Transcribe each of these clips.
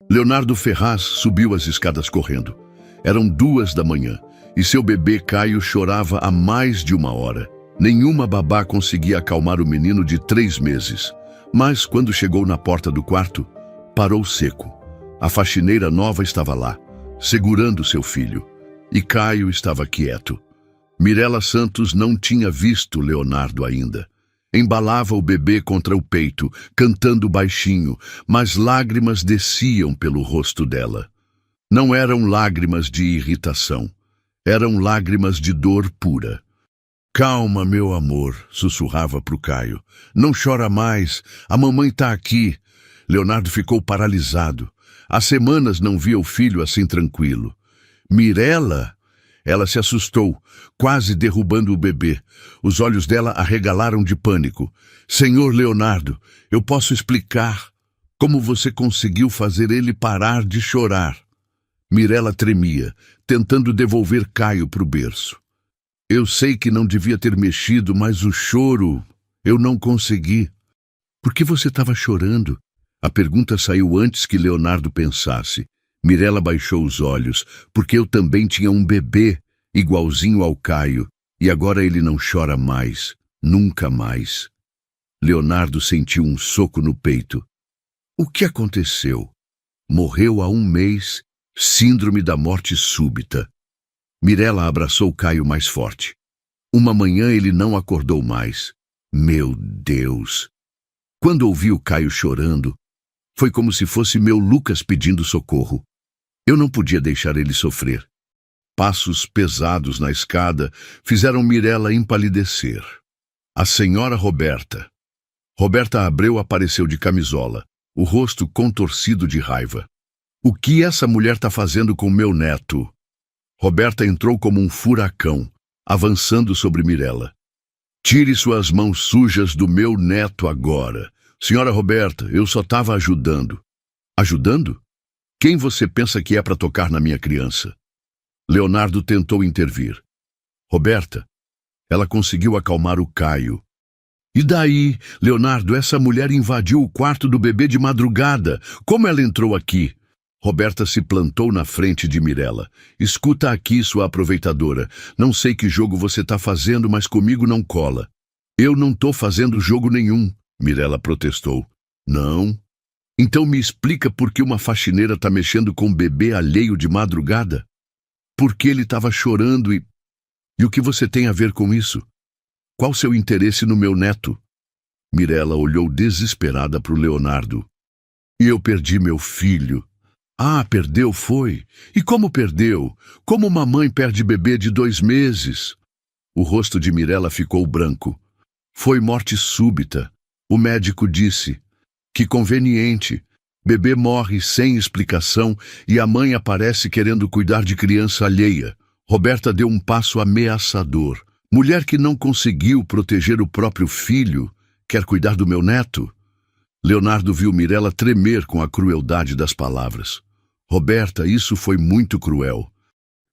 Leonardo Ferraz subiu as escadas correndo. Eram 2 da manhã e seu bebê Caio chorava há mais de 1 hora. Nenhuma babá conseguia acalmar o menino de 3 meses. Mas quando chegou na porta do quarto, parou seco. A faxineira nova estava lá, segurando seu filho, e Caio estava quieto. Mirela Santos não tinha visto Leonardo ainda. Embalava o bebê contra o peito, cantando baixinho, mas lágrimas desciam pelo rosto dela. Não eram lágrimas de irritação, eram lágrimas de dor pura. "Calma, meu amor", sussurrava para o Caio. "Não chora mais, a mamãe está aqui." Leonardo ficou paralisado. Há semanas não via o filho assim tranquilo. "Mirela?" Ela se assustou, quase derrubando o bebê. Os olhos dela arregalaram de pânico. "Senhor Leonardo, eu posso explicar como você conseguiu fazer ele parar de chorar." Mirela tremia, tentando devolver Caio para o berço. "Eu sei que não devia ter mexido, mas o choro, eu não consegui." "Por que você estava chorando?" A pergunta saiu antes que Leonardo pensasse. Mirela baixou os olhos, porque eu também tinha um bebê, igualzinho ao Caio, e agora ele não chora mais, nunca mais. Leonardo sentiu um soco no peito. "O que aconteceu?" "Morreu há 1 mês, síndrome da morte súbita." Mirela abraçou Caio mais forte. Uma manhã ele não acordou mais. Meu Deus! Quando ouvi o Caio chorando, foi como se fosse meu Lucas pedindo socorro. Eu não podia deixar ele sofrer. Passos pesados na escada fizeram Mirela empalidecer. A senhora Roberta. Roberta Abreu apareceu de camisola, o rosto contorcido de raiva. "O que essa mulher está fazendo com meu neto?" Roberta entrou como um furacão, avançando sobre Mirela. "Tire suas mãos sujas do meu neto agora. Senhora Roberta, eu só estava ajudando." "Ajudando? Quem você pensa que é para tocar na minha criança?" Leonardo tentou intervir. "Roberta." Ela conseguiu acalmar o Caio. "E daí, Leonardo, essa mulher invadiu o quarto do bebê de madrugada. Como ela entrou aqui?" Roberta se plantou na frente de Mirela. "Escuta aqui, sua aproveitadora. Não sei que jogo você está fazendo, mas comigo não cola." "Eu não estou fazendo jogo nenhum," Mirela protestou. "Não? Então me explica por que uma faxineira está mexendo com um bebê alheio de madrugada? Por que ele estava chorando e o que você tem a ver com isso? Qual seu interesse no meu neto?" Mirela olhou desesperada para o Leonardo. "E eu perdi meu filho." "Ah, perdeu, foi? E como perdeu? Como uma mãe perde bebê de 2 meses?" O rosto de Mirela ficou branco. "Foi morte súbita. O médico disse. Que conveniente. Bebê morre sem explicação e a mãe aparece querendo cuidar de criança alheia." Roberta deu um passo ameaçador. "Mulher que não conseguiu proteger o próprio filho, quer cuidar do meu neto?" Leonardo viu Mirela tremer com a crueldade das palavras. "Roberta, isso foi muito cruel."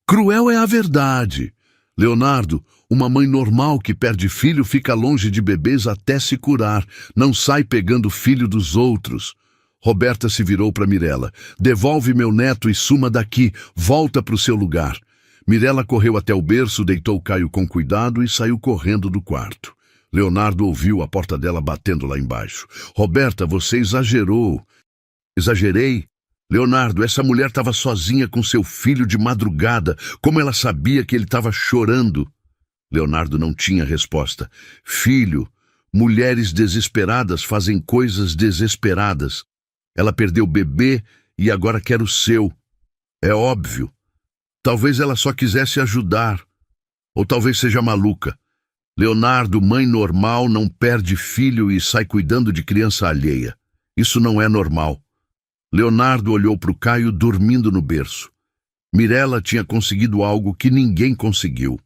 "Cruel é a verdade. Leonardo, uma mãe normal que perde filho fica longe de bebês até se curar, não sai pegando filho dos outros." Roberta se virou para Mirela. "Devolve meu neto e suma daqui, volta para o seu lugar." Mirela correu até o berço, deitou Caio com cuidado e saiu correndo do quarto. Leonardo ouviu a porta dela batendo lá embaixo. "Roberta, você exagerou." "Exagerei? Leonardo, essa mulher estava sozinha com seu filho de madrugada. Como ela sabia que ele estava chorando?" Leonardo não tinha resposta. "Filho, mulheres desesperadas fazem coisas desesperadas. Ela perdeu o bebê e agora quer o seu. É óbvio. Talvez ela só quisesse ajudar. Ou talvez seja maluca. Leonardo, mãe normal, não perde filho e sai cuidando de criança alheia. Isso não é normal." Leonardo olhou para o Caio dormindo no berço. Mirela tinha conseguido algo que ninguém conseguiu.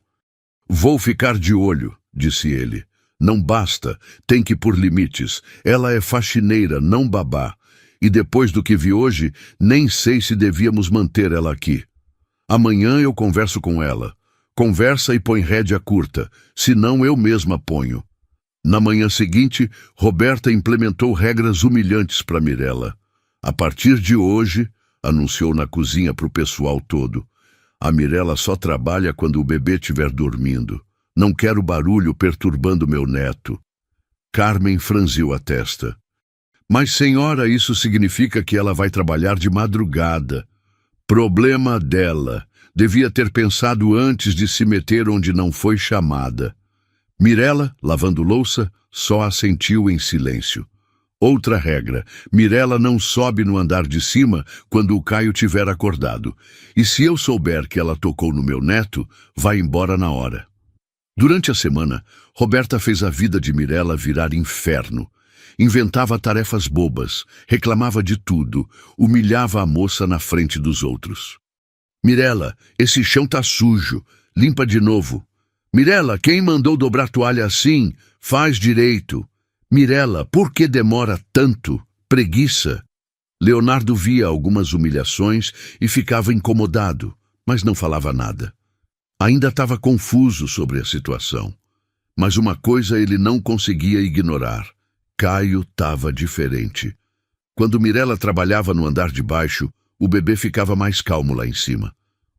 "Vou ficar de olho", disse ele. "Não basta, tem que pôr limites. Ela é faxineira, não babá. E depois do que vi hoje, nem sei se devíamos manter ela aqui. Amanhã eu converso com ela. Conversa e põe rédea curta, senão eu mesma ponho." Na manhã seguinte, Roberta implementou regras humilhantes para Mirela. A partir de hoje, anunciou na cozinha para o pessoal todo. A Mirella só trabalha quando o bebê estiver dormindo. Não quero barulho perturbando meu neto. Carmen franziu a testa. Mas, senhora, isso significa que ela vai trabalhar de madrugada. Problema dela. Devia ter pensado antes de se meter onde não foi chamada. Mirella, lavando louça, só assentiu em silêncio. Outra regra, Mirella não sobe no andar de cima quando o Caio tiver acordado. E se eu souber que ela tocou no meu neto, vai embora na hora. Durante a semana, Roberta fez a vida de Mirella virar inferno. Inventava tarefas bobas, reclamava de tudo, humilhava a moça na frente dos outros. Mirella, esse chão tá sujo, limpa de novo. Mirella, quem mandou dobrar toalha assim? Faz direito. Mirella, por que demora tanto? Preguiça. Leonardo via algumas humilhações e ficava incomodado, mas não falava nada. Ainda estava confuso sobre a situação. Mas uma coisa ele não conseguia ignorar. Caio estava diferente. Quando Mirella trabalhava no andar de baixo, o bebê ficava mais calmo lá em cima.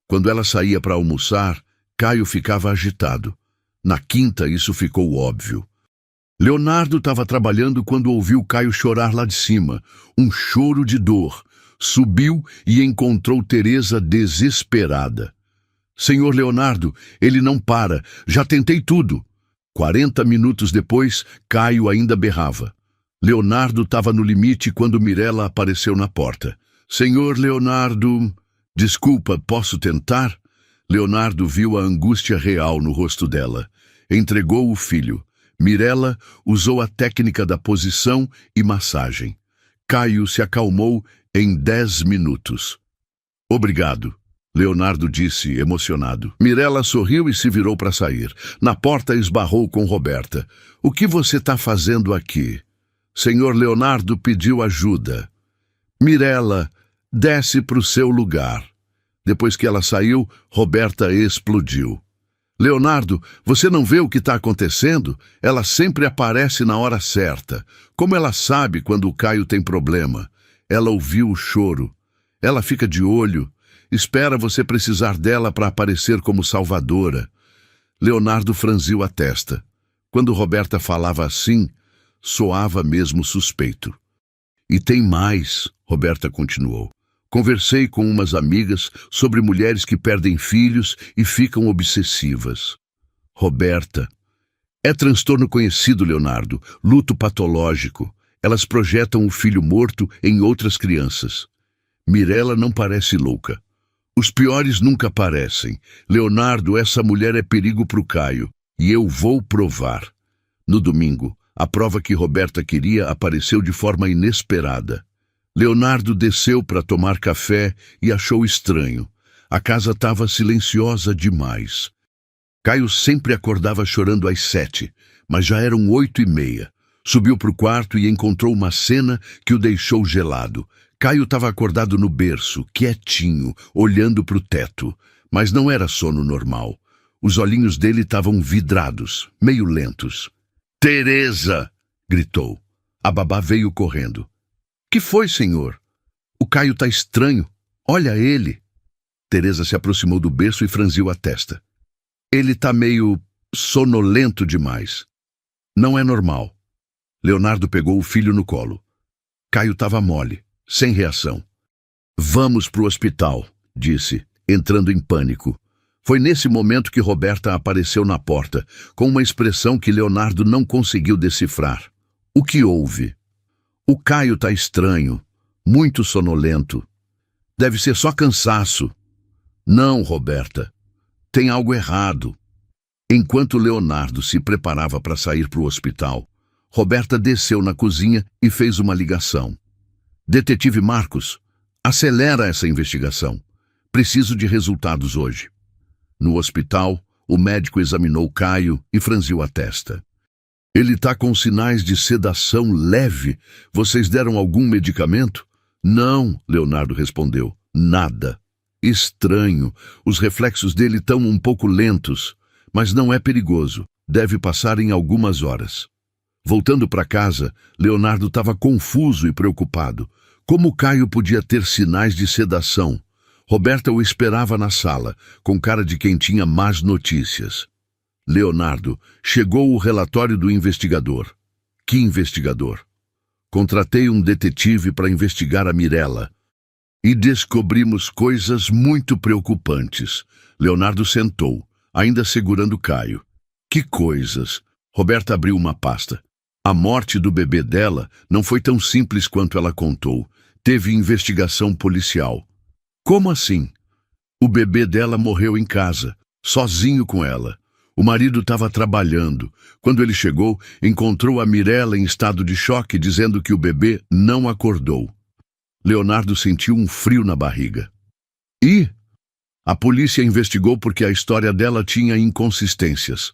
Quando ela saía para almoçar, Caio ficava agitado. Na quinta, isso ficou óbvio. Leonardo estava trabalhando quando ouviu Caio chorar lá de cima, um choro de dor. Subiu e encontrou Teresa desesperada. Senhor Leonardo, ele não para, já tentei tudo. 40 minutos depois, Caio ainda berrava. Leonardo estava no limite quando Mirella apareceu na porta. Senhor Leonardo, desculpa, posso tentar? Leonardo viu a angústia real no rosto dela. Entregou o filho. Mirella usou a técnica da posição e massagem. Caio se acalmou em 10 minutos. Obrigado, Leonardo disse, emocionado. Mirella sorriu e se virou para sair. Na porta esbarrou com Roberta. O que você está fazendo aqui? Senhor Leonardo pediu ajuda. Mirella, desce para o seu lugar. Depois que ela saiu, Roberta explodiu. Leonardo, você não vê o que está acontecendo? Ela sempre aparece na hora certa. Como ela sabe quando o Caio tem problema? Ela ouviu o choro. Ela fica de olho. Espera você precisar dela para aparecer como salvadora. Leonardo franziu a testa. Quando Roberta falava assim, soava mesmo suspeito. E tem mais, Roberta continuou. Conversei com umas amigas sobre mulheres que perdem filhos e ficam obsessivas. Roberta. É transtorno conhecido, Leonardo, luto patológico. Elas projetam o filho morto em outras crianças. Mirella não parece louca. Os piores nunca aparecem. Leonardo, essa mulher é perigo para o Caio, e eu vou provar. No domingo, a prova que Roberta queria apareceu de forma inesperada. Leonardo desceu para tomar café e achou estranho. A casa estava silenciosa demais. Caio sempre acordava chorando às 7, mas já eram 8:30. Subiu para o quarto e encontrou uma cena que o deixou gelado. Caio estava acordado no berço, quietinho, olhando para o teto. Mas não era sono normal. Os olhinhos dele estavam vidrados, meio lentos. Teresa! Gritou. A babá veio correndo. Que foi, senhor? O Caio está estranho. Olha ele. Teresa se aproximou do berço e franziu a testa. Ele está meio sonolento demais. Não é normal. Leonardo pegou o filho no colo. Caio estava mole, sem reação. Vamos para o hospital, disse, entrando em pânico. Foi nesse momento que Roberta apareceu na porta, com uma expressão que Leonardo não conseguiu decifrar. O que houve? O Caio está estranho, muito sonolento. Deve ser só cansaço. Não, Roberta. Tem algo errado. Enquanto Leonardo se preparava para sair para o hospital, Roberta desceu na cozinha e fez uma ligação. Detetive Marcos, acelera essa investigação. Preciso de resultados hoje. No hospital, o médico examinou Caio e franziu a testa. Ele está com sinais de sedação leve. Vocês deram algum medicamento? Não, Leonardo respondeu. Nada. Estranho. Os reflexos dele estão um pouco lentos, mas não é perigoso. Deve passar em algumas horas. Voltando para casa, Leonardo estava confuso e preocupado. Como Caio podia ter sinais de sedação? Roberta o esperava na sala, com cara de quem tinha más notícias. Leonardo, chegou o relatório do investigador. Que investigador? Contratei um detetive para investigar a Mirella. E descobrimos coisas muito preocupantes. Leonardo sentou, ainda segurando Caio. Que coisas? Roberta abriu uma pasta. A morte do bebê dela não foi tão simples quanto ela contou. Teve investigação policial. Como assim? O bebê dela morreu em casa, sozinho com ela. O marido estava trabalhando. Quando ele chegou, encontrou a Mirella em estado de choque, dizendo que o bebê não acordou. Leonardo sentiu um frio na barriga. E a polícia investigou porque a história dela tinha inconsistências.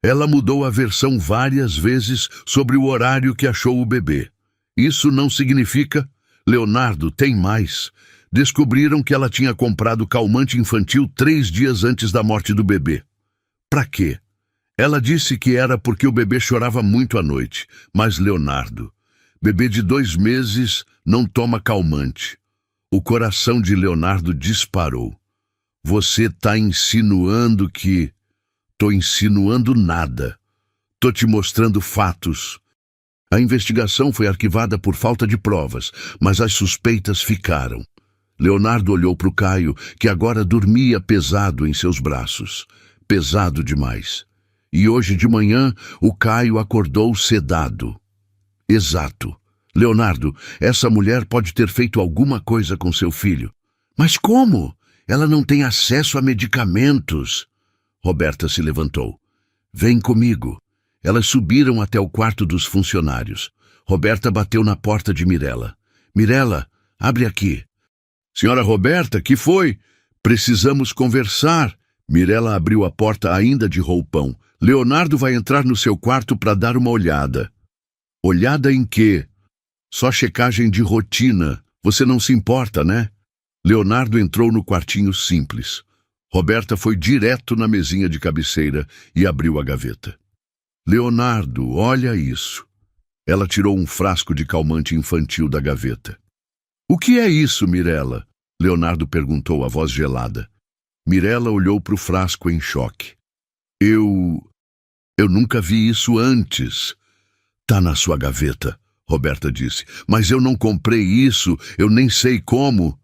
Ela mudou a versão várias vezes sobre o horário que achou o bebê. Isso não significa... Leonardo, tem mais. Descobriram que ela tinha comprado calmante infantil 3 dias antes da morte do bebê. Pra quê? Ela disse que era porque o bebê chorava muito à noite. Mas, Leonardo, bebê de 2 meses não toma calmante. O coração de Leonardo disparou. Você tá insinuando que... Tô insinuando nada. Tô te mostrando fatos. A investigação foi arquivada por falta de provas, mas as suspeitas ficaram. Leonardo olhou para o Caio, que agora dormia pesado em seus braços. Pesado demais. E hoje de manhã, o Caio acordou sedado. Exato. Leonardo, essa mulher pode ter feito alguma coisa com seu filho. Mas como? Ela não tem acesso a medicamentos. Roberta se levantou. Vem comigo. Elas subiram até o quarto dos funcionários. Roberta bateu na porta de Mirella. Mirella, abre aqui. Senhora Roberta, que foi? Precisamos conversar. Mirella abriu a porta ainda de roupão. Leonardo vai entrar no seu quarto para dar uma olhada. Olhada em quê? Só checagem de rotina. Você não se importa, né? Leonardo entrou no quartinho simples. Roberta foi direto na mesinha de cabeceira e abriu a gaveta. Leonardo, olha isso. Ela tirou um frasco de calmante infantil da gaveta. O que é isso, Mirella? Leonardo perguntou, a voz gelada. Mirella olhou para o frasco em choque. Eu nunca vi isso antes. Tá na sua gaveta, Roberta disse. Mas eu não comprei isso, eu nem sei como.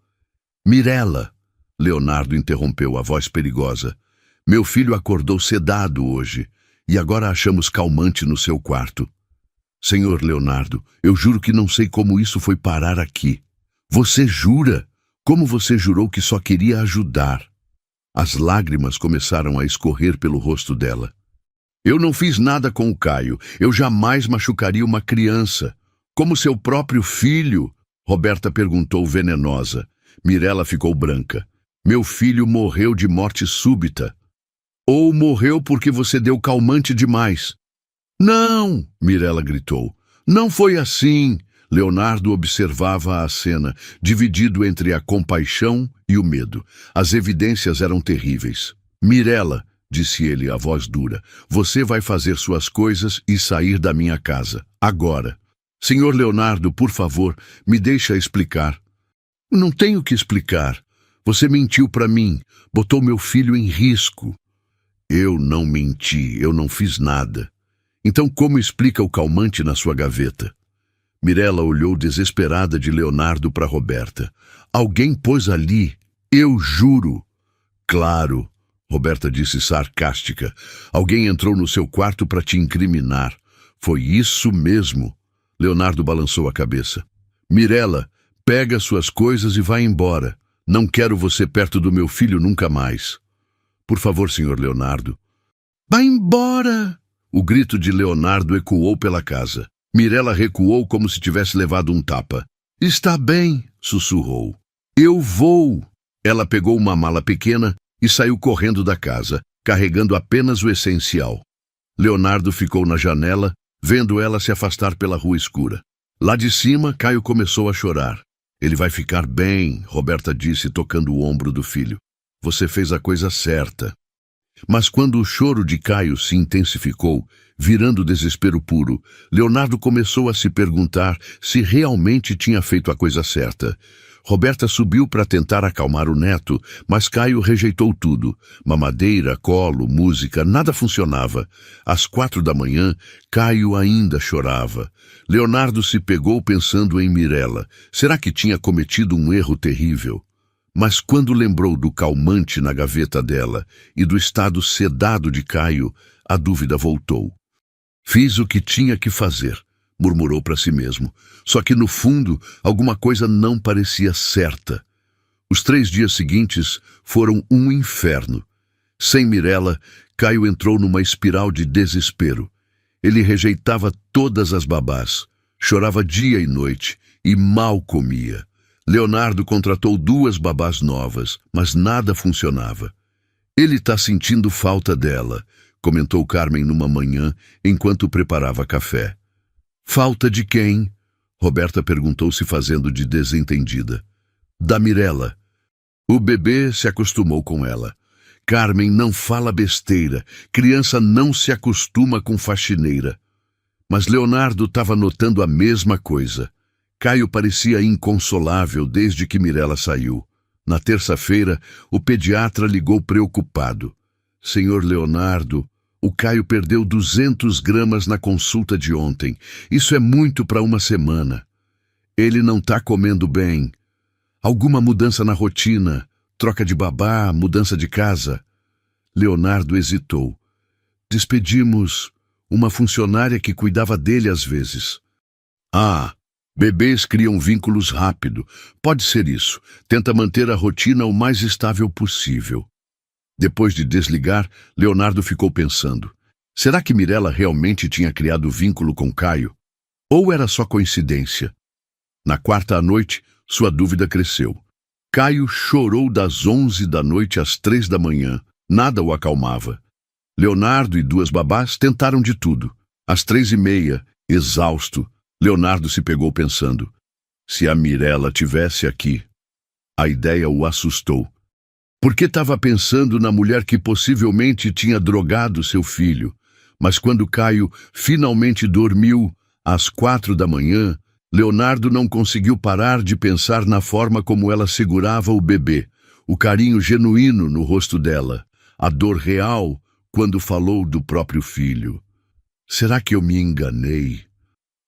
Mirella, Leonardo interrompeu, a voz perigosa. Meu filho acordou sedado hoje. E agora achamos calmante no seu quarto. Senhor Leonardo, eu juro que não sei como isso foi parar aqui. Você jura? Como você jurou que só queria ajudar? As lágrimas começaram a escorrer pelo rosto dela. Eu não fiz nada com o Caio. Eu jamais machucaria uma criança. Como seu próprio filho? Roberta perguntou venenosa. Mirella ficou branca. Meu filho morreu de morte súbita. Ou morreu porque você deu calmante demais. Não, Mirella gritou. Não foi assim. Leonardo observava a cena, dividido entre a compaixão e o medo. As evidências eram terríveis. Mirella, disse ele, a voz dura, você vai fazer suas coisas e sair da minha casa. Agora. Senhor Leonardo, por favor, me deixa explicar. Não tenho que explicar. Você mentiu para mim, botou meu filho em risco. Eu não menti, eu não fiz nada. Então como explica o calmante na sua gaveta? Mirella olhou desesperada de Leonardo para Roberta. Alguém pôs ali, eu juro. Claro, Roberta disse sarcástica. Alguém entrou no seu quarto para te incriminar. Foi isso mesmo. Leonardo balançou a cabeça. Mirella, pega suas coisas e vai embora. Não quero você perto do meu filho nunca mais. Por favor, senhor Leonardo. Vai embora! O grito de Leonardo ecoou pela casa. Mirella recuou como se tivesse levado um tapa. Está bem, sussurrou. Eu vou. Ela pegou uma mala pequena e saiu correndo da casa, carregando apenas o essencial. Leonardo ficou na janela, vendo ela se afastar pela rua escura. Lá de cima, Caio começou a chorar. Ele vai ficar bem, Roberta disse, tocando o ombro do filho. Você fez a coisa certa. Mas quando o choro de Caio se intensificou, Virando desespero puro, Leonardo começou a se perguntar se realmente tinha feito a coisa certa. Roberta subiu para tentar acalmar o neto, mas Caio rejeitou tudo. Mamadeira, colo, música, nada funcionava. Às 4 da manhã, Caio ainda chorava. Leonardo se pegou pensando em Mirella. Será que tinha cometido um erro terrível? Mas quando lembrou do calmante na gaveta dela e do estado sedado de Caio, a dúvida voltou. Fiz o que tinha que fazer, murmurou para si mesmo. Só que, no fundo, alguma coisa não parecia certa. Os 3 dias seguintes foram um inferno. Sem Mirella, Caio entrou numa espiral de desespero. Ele rejeitava todas as babás, chorava dia e noite e mal comia. Leonardo contratou 2 babás novas, mas nada funcionava. Ele está sentindo falta dela, comentou Carmen numa manhã, enquanto preparava café. Falta de quem? Roberta perguntou, se fazendo de desentendida. Da Mirella. O bebê se acostumou com ela. Carmen, não fala besteira. Criança não se acostuma com faxineira. Mas Leonardo estava notando a mesma coisa. Caio parecia inconsolável desde que Mirella saiu. Na terça-feira, o pediatra ligou preocupado. Senhor Leonardo, o Caio perdeu 200 gramas na consulta de ontem. Isso é muito para uma semana. Ele não está comendo bem. Alguma mudança na rotina? Troca de babá, mudança de casa? Leonardo hesitou. Despedimos uma funcionária que cuidava dele às vezes. Ah, bebês criam vínculos rápido. Pode ser isso. Tenta manter a rotina o mais estável possível. Depois de desligar, Leonardo ficou pensando. Será que Mirella realmente tinha criado vínculo com Caio? Ou era só coincidência? Na 4ª noite, sua dúvida cresceu. Caio chorou das 11 da noite às 3 da manhã. Nada o acalmava. Leonardo e 2 babás tentaram de tudo. Às 3h30, exausto, Leonardo se pegou pensando. Se a Mirella tivesse aqui. A ideia o assustou. Porque estava pensando na mulher que possivelmente tinha drogado seu filho. Mas quando Caio finalmente dormiu, às 4 da manhã, Leonardo não conseguiu parar de pensar na forma como ela segurava o bebê, o carinho genuíno no rosto dela, a dor real quando falou do próprio filho. Será que eu me enganei?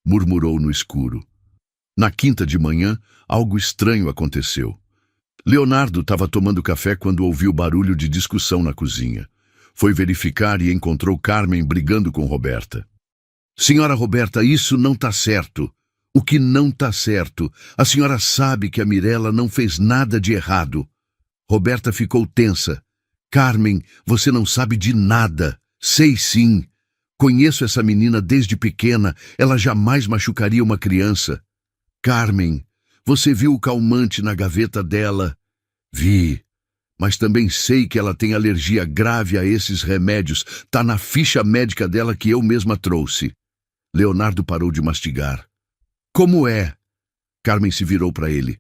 Murmurou no escuro. Na 5ª de manhã, algo estranho aconteceu. Leonardo estava tomando café quando ouviu barulho de discussão na cozinha. Foi verificar e encontrou Carmen brigando com Roberta. Senhora Roberta, isso não está certo. O que não está certo? A senhora sabe que a Mirella não fez nada de errado. Roberta ficou tensa. Carmen, você não sabe de nada. Sei sim. Conheço essa menina desde pequena. Ela jamais machucaria uma criança. Carmen, você viu o calmante na gaveta dela? Vi. Mas também sei que ela tem alergia grave a esses remédios. Tá na ficha médica dela que eu mesma trouxe. Leonardo parou de mastigar. Como é? Carmen se virou para ele.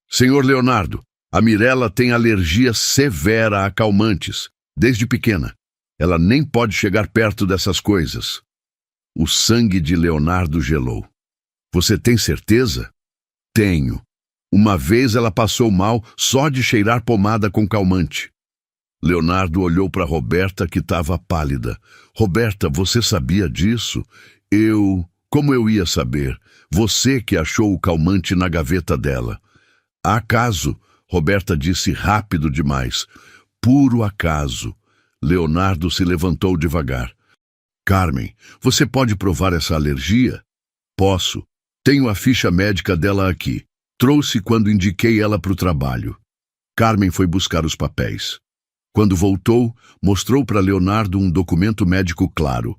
Senhor Leonardo, a Mirella tem alergia severa a calmantes, desde pequena. Ela nem pode chegar perto dessas coisas. O sangue de Leonardo gelou. Você tem certeza? Tenho. Uma vez ela passou mal só de cheirar pomada com calmante. Leonardo olhou para Roberta, que estava pálida. Roberta, você sabia disso? Como eu ia saber? Você que achou o calmante na gaveta dela. Acaso, Roberta disse rápido demais. Puro acaso. Leonardo se levantou devagar. Carmen, você pode provar essa alergia? Posso. Tenho a ficha médica dela aqui. Trouxe quando indiquei ela para o trabalho. Carmen foi buscar os papéis. Quando voltou, mostrou para Leonardo um documento médico claro.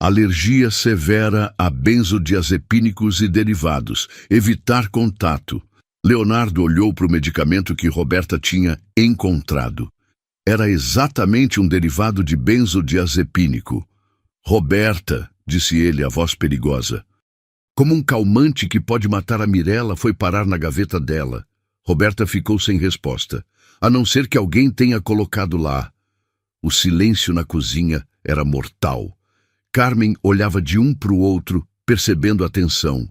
Alergia severa a benzodiazepínicos e derivados. Evitar contato. Leonardo olhou para o medicamento que Roberta tinha encontrado. Era exatamente um derivado de benzodiazepínico. Roberta, disse ele, a voz perigosa. Como um calmante que pode matar a Mirella foi parar na gaveta dela. Roberta ficou sem resposta, a não ser que alguém tenha colocado lá. O silêncio na cozinha era mortal. Carmen olhava de um para o outro, percebendo a tensão.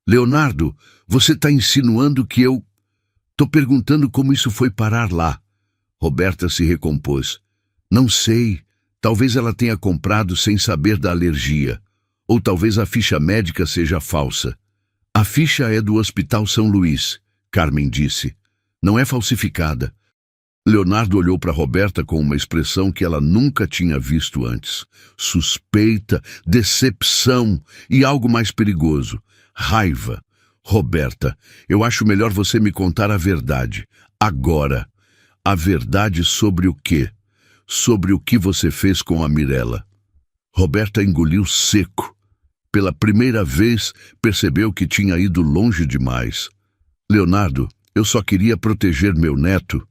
Leonardo, você está insinuando que eu... Tô perguntando como isso foi parar lá. Roberta se recompôs. Não sei. Talvez ela tenha comprado sem saber da alergia. Ou talvez a ficha médica seja falsa. A ficha é do Hospital São Luís, Carmen disse. Não é falsificada. Leonardo olhou para Roberta com uma expressão que ela nunca tinha visto antes. Suspeita, decepção e algo mais perigoso. Raiva. Roberta, eu acho melhor você me contar a verdade. Agora. A verdade sobre o quê? Sobre o que você fez com a Mirella. Roberta engoliu seco. Pela primeira vez, percebeu que tinha ido longe demais. Leonardo, eu só queria proteger meu neto.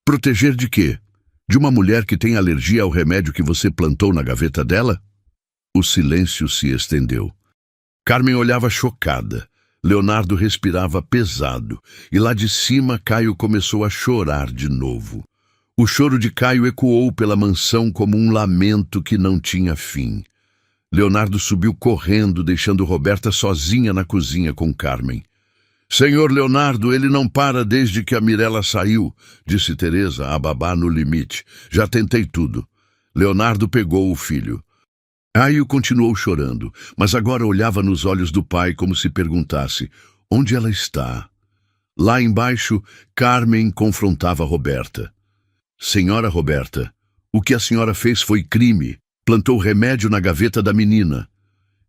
Proteger de quê? De uma mulher que tem alergia ao remédio que você plantou na gaveta dela? O silêncio se estendeu. Carmen olhava chocada. Leonardo respirava pesado. E lá de cima, Caio começou a chorar de novo. O choro de Caio ecoou pela mansão como um lamento que não tinha fim. Leonardo subiu correndo, deixando Roberta sozinha na cozinha com Carmen. Senhor Leonardo, ele não para desde que a Mirella saiu, disse Teresa, a babá no limite. Já tentei tudo. Leonardo pegou o filho. Caio continuou chorando, mas agora olhava nos olhos do pai como se perguntasse, onde ela está? Lá embaixo, Carmen confrontava Roberta. Senhora Roberta, o que a senhora fez foi crime. Plantou remédio na gaveta da menina.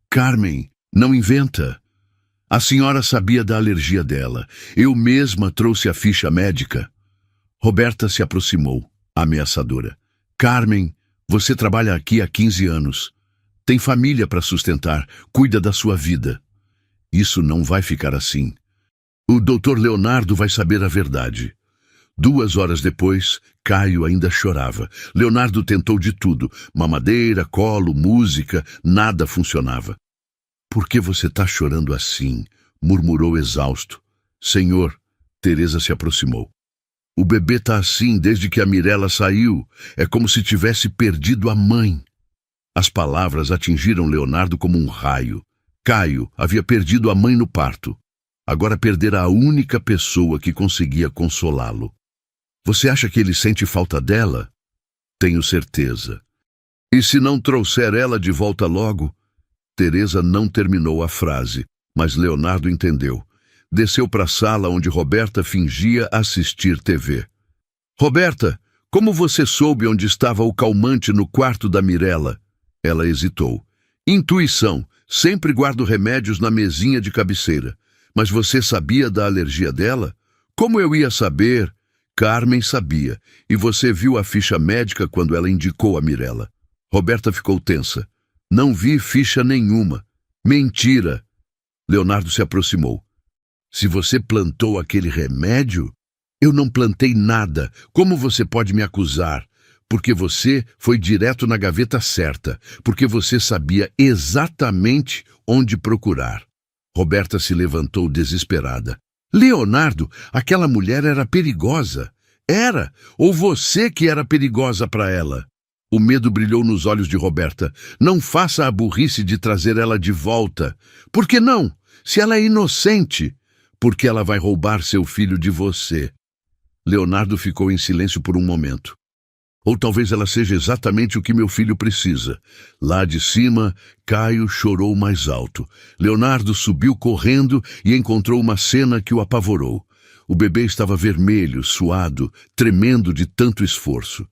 Carmen, não inventa. A senhora sabia da alergia dela. Eu mesma trouxe a ficha médica. Roberta se aproximou, ameaçadora. Carmen, você trabalha aqui há 15 anos. Tem família para sustentar. Cuida da sua vida. Isso não vai ficar assim. O Dr. Leonardo vai saber a verdade. 2 horas depois, Caio ainda chorava. Leonardo tentou de tudo. Mamadeira, colo, música, nada funcionava. Por que você está chorando assim? Murmurou exausto. Senhor, Teresa se aproximou. O bebê está assim desde que a Mirella saiu. É como se tivesse perdido a mãe. As palavras atingiram Leonardo como um raio. Caio havia perdido a mãe no parto. Agora perdera a única pessoa que conseguia consolá-lo. Você acha que ele sente falta dela? Tenho certeza. E se não trouxer ela de volta logo? Teresa não terminou a frase, mas Leonardo entendeu. Desceu para a sala onde Roberta fingia assistir TV. Roberta, como você soube onde estava o calmante no quarto da Mirella? Ela hesitou. Intuição. Sempre guardo remédios na mesinha de cabeceira. Mas você sabia da alergia dela? Como eu ia saber? Carmen sabia. E você viu a ficha médica quando ela indicou a Mirella. Roberta ficou tensa. Não vi ficha nenhuma. Mentira. Leonardo se aproximou. Se você plantou aquele remédio? Eu não plantei nada. Como você pode me acusar? Porque você foi direto na gaveta certa. Porque você sabia exatamente onde procurar. Roberta se levantou desesperada. Leonardo, aquela mulher era perigosa. Era. Ou você que era perigosa para ela. O medo brilhou nos olhos de Roberta. Não faça a burrice de trazer ela de volta. Por que não? Se ela é inocente. Porque ela vai roubar seu filho de você. Leonardo ficou em silêncio por um momento. Ou talvez ela seja exatamente o que meu filho precisa. Lá de cima, Caio chorou mais alto. Leonardo subiu correndo e encontrou uma cena que o apavorou. O bebê estava vermelho, suado, tremendo de tanto esforço.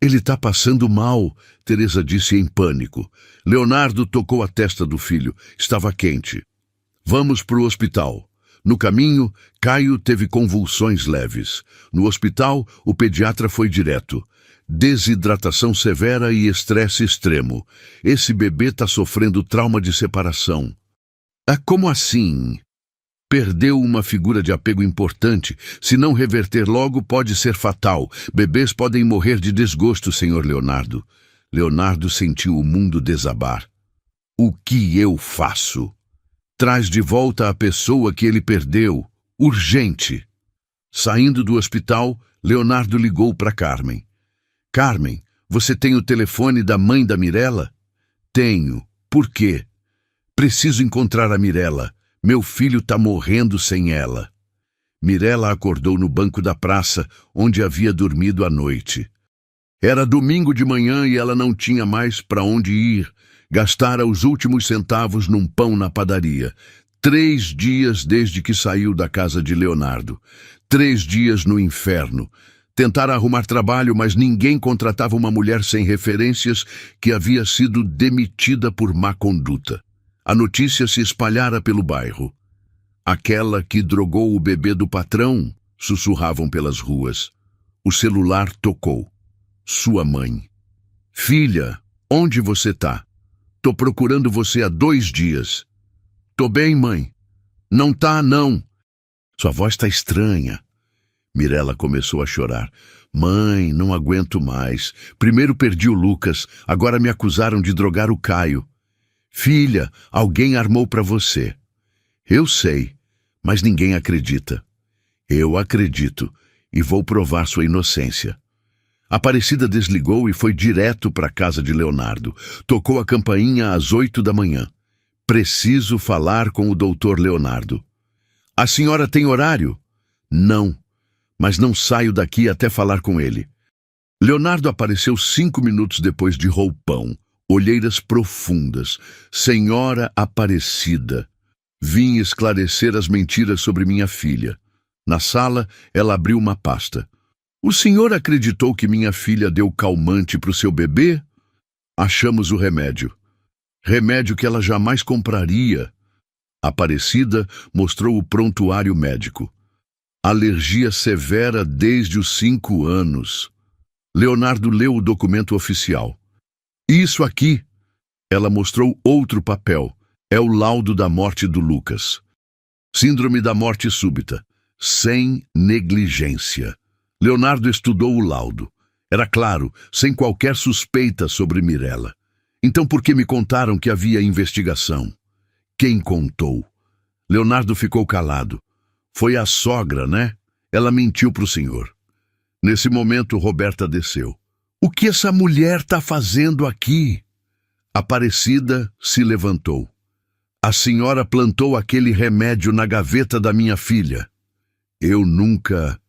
Ele está passando mal, Teresa disse em pânico. Leonardo tocou a testa do filho. Estava quente. Vamos para o hospital. No caminho, Caio teve convulsões leves. No hospital, o pediatra foi direto. Desidratação severa e estresse extremo. Esse bebê está sofrendo trauma de separação. Ah, como assim? Perdeu uma figura de apego importante. Se não reverter logo, pode ser fatal. Bebês podem morrer de desgosto, senhor Leonardo. Leonardo sentiu o mundo desabar. O que eu faço? Traz de volta a pessoa que ele perdeu. Urgente. Saindo do hospital, Leonardo ligou para Carmen. Carmen, você tem o telefone da mãe da Mirella? tenho. Por quê? Preciso encontrar a Mirella. Meu filho tá morrendo sem ela. Mirella acordou no banco da praça, onde havia dormido à noite. Era domingo de manhã e ela não tinha mais para onde ir. Gastara os últimos centavos num pão na padaria. 3 dias desde que saiu da casa de Leonardo. 3 dias no inferno. Tentara arrumar trabalho, mas ninguém contratava uma mulher sem referências que havia sido demitida por má conduta. A notícia se espalhara pelo bairro. Aquela que drogou o bebê do patrão, sussurravam pelas ruas. O celular tocou. Sua mãe. Filha, onde você tá? Tô procurando você há 2 dias. Tô bem, mãe. Não tá, não. Sua voz tá estranha. Mirella começou a chorar. Mãe, não aguento mais. Primeiro perdi o Lucas, agora me acusaram de drogar o Caio. Filha, alguém armou pra você. Eu sei, mas ninguém acredita. Eu acredito e vou provar sua inocência. Aparecida desligou e foi direto para a casa de Leonardo. Tocou a campainha às 8 da manhã. Preciso falar com o doutor Leonardo. A senhora tem horário? Não, mas não saio daqui até falar com ele. Leonardo apareceu 5 minutos depois de roupão, olheiras profundas. Senhora Aparecida, vim esclarecer as mentiras sobre minha filha. Na sala, ela abriu uma pasta. O senhor acreditou que minha filha deu calmante para o seu bebê? Achamos o remédio. Remédio que ela jamais compraria. Aparecida mostrou o prontuário médico. Alergia severa desde os 5 anos. Leonardo leu o documento oficial. Isso aqui. Ela mostrou outro papel. É o laudo da morte do Lucas. Síndrome da morte súbita. Sem negligência. Leonardo estudou o laudo. Era claro, sem qualquer suspeita sobre Mirella. Então por que me contaram que havia investigação? Quem contou? Leonardo ficou calado. Foi a sogra, né? Ela mentiu para o senhor. Nesse momento, Roberta desceu. O que essa mulher está fazendo aqui? Aparecida se levantou. A senhora plantou aquele remédio na gaveta da minha filha. Eu nunca...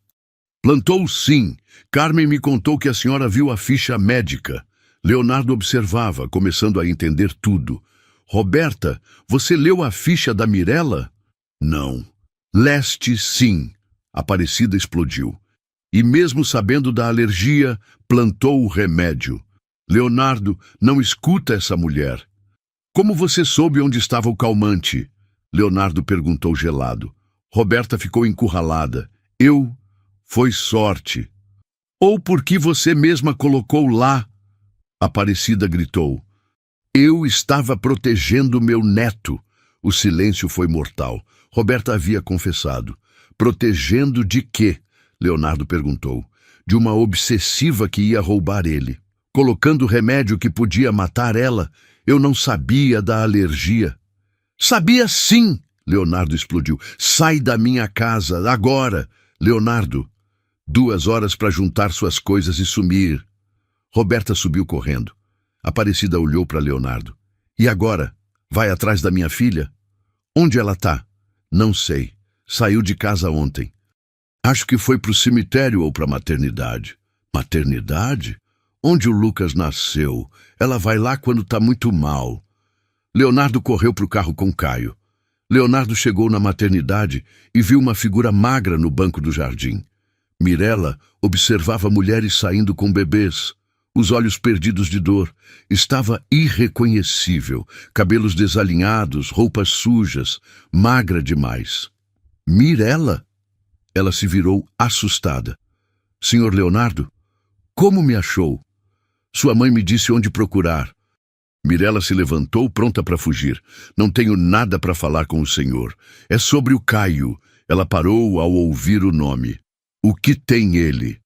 Plantou sim. Carmen me contou que a senhora viu a ficha médica. Leonardo observava, começando a entender tudo. Roberta, você leu a ficha da Mirella? Não. Leste sim. Aparecida explodiu. E mesmo sabendo da alergia, plantou o remédio. Leonardo, não escuta essa mulher. Como você soube onde estava o calmante? Leonardo perguntou gelado. Roberta ficou encurralada. Foi sorte. Ou porque você mesma colocou lá? Aparecida gritou. Eu estava protegendo meu neto. O silêncio foi mortal. Roberta havia confessado. Protegendo de quê? Leonardo perguntou. De uma obsessiva que ia roubar ele. Colocando remédio que podia matar ela. Eu não sabia da alergia. Sabia sim! Leonardo explodiu. Sai da minha casa, agora! Leonardo, 2 horas para juntar suas coisas e sumir. Roberta subiu correndo. Aparecida olhou para Leonardo. E agora? Vai atrás da minha filha? Onde ela tá? Não sei. Saiu de casa ontem. Acho que foi pro cemitério ou pra maternidade. Maternidade? Onde o Lucas nasceu. Ela vai lá quando tá muito mal. Leonardo correu pro carro com Caio. Leonardo chegou na maternidade e viu uma figura magra no banco do jardim. Mirella observava mulheres saindo com bebês, os olhos perdidos de dor. Estava irreconhecível, cabelos desalinhados, roupas sujas, magra demais. Mirella? Ela se virou assustada. Senhor Leonardo, como me achou? Sua mãe me disse onde procurar. Mirella se levantou, pronta para fugir. Não tenho nada para falar com o senhor. É sobre o Caio. Ela parou ao ouvir o nome. O que tem ele?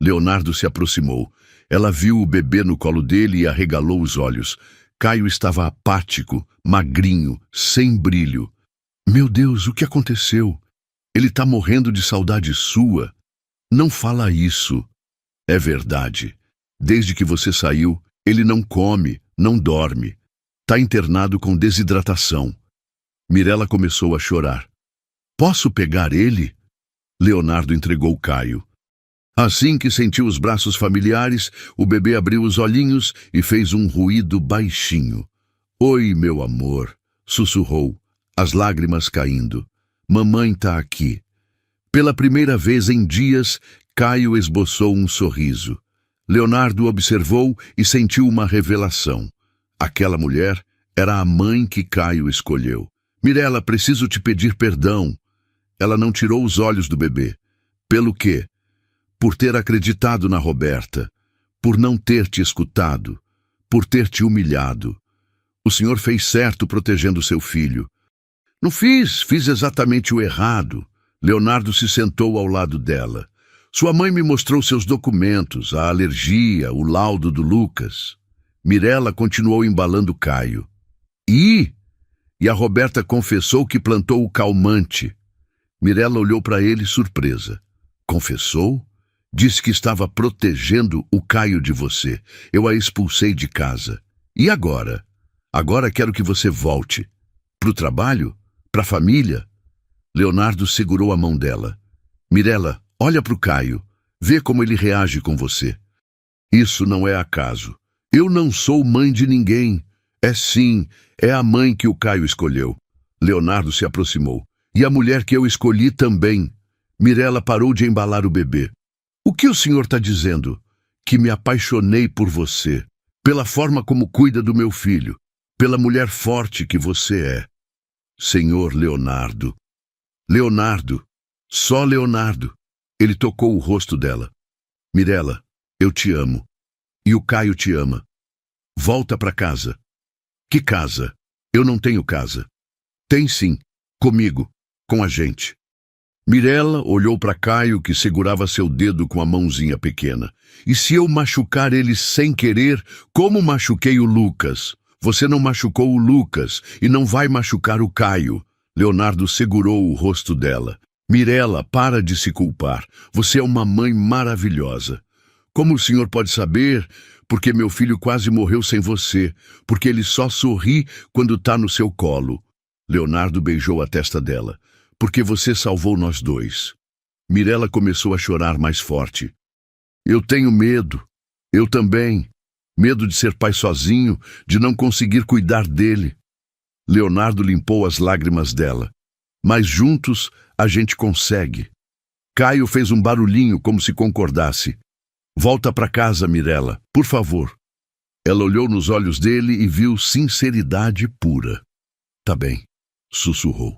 Leonardo se aproximou. Ela viu o bebê no colo dele e arregalou os olhos. Caio estava apático, magrinho, sem brilho. Meu Deus, o que aconteceu? Ele está morrendo de saudade sua. Não fala isso. É verdade. Desde que você saiu, ele não come, não dorme. Tá internado com desidratação. Mirela começou a chorar. Posso pegar ele? Leonardo entregou Caio. Assim que sentiu os braços familiares, o bebê abriu os olhinhos e fez um ruído baixinho. Oi, meu amor, sussurrou, as lágrimas caindo. Mamãe tá aqui. Pela primeira vez em dias, Caio esboçou um sorriso. Leonardo observou e sentiu uma revelação. Aquela mulher era a mãe que Caio escolheu. Mirela, preciso te pedir perdão. Ela não tirou os olhos do bebê. Pelo quê? Por ter acreditado na Roberta, por não ter te escutado, por ter te humilhado. O senhor fez certo protegendo seu filho. Não fiz exatamente o errado. Leonardo se sentou ao lado dela. Sua mãe me mostrou seus documentos, a alergia, o laudo do Lucas. Mirela continuou embalando Caio. E a Roberta confessou que plantou o calmante. Mirela olhou para ele surpresa. Confessou? Disse que estava protegendo o Caio de você. Eu a expulsei de casa. E agora? Agora quero que você volte. Pro trabalho? Pra família? Leonardo segurou a mão dela. Mirela, olha pro Caio. Vê como ele reage com você. Isso não é acaso. Eu não sou mãe de ninguém. É a mãe que o Caio escolheu. Leonardo se aproximou. E a mulher que eu escolhi também. Mirela parou de embalar o bebê. O que o senhor está dizendo? Que me apaixonei por você, pela forma como cuida do meu filho, pela mulher forte que você é. Senhor Leonardo. Leonardo. Só Leonardo. Ele tocou o rosto dela. Mirela, eu te amo. E o Caio te ama. Volta para casa. Que casa? Eu não tenho casa. Tem sim. Comigo. Com a gente. Mirela olhou para Caio, que segurava seu dedo com a mãozinha pequena. E se eu machucar ele sem querer, como machuquei o Lucas? Você não machucou o Lucas e não vai machucar o Caio. Leonardo segurou o rosto dela. Mirela, para de se culpar. Você é uma mãe maravilhosa. Como o senhor pode saber? Porque meu filho quase morreu sem você. Porque ele só sorri quando tá no seu colo. Leonardo beijou a testa dela. Porque você salvou nós dois. Mirela começou a chorar mais forte. Eu tenho medo. Eu também. Medo de ser pai sozinho, de não conseguir cuidar dele. Leonardo limpou as lágrimas dela. Mas juntos a gente consegue. Caio fez um barulhinho como se concordasse. Volta para casa, Mirela, por favor. Ela olhou nos olhos dele e viu sinceridade pura. Tá bem, sussurrou.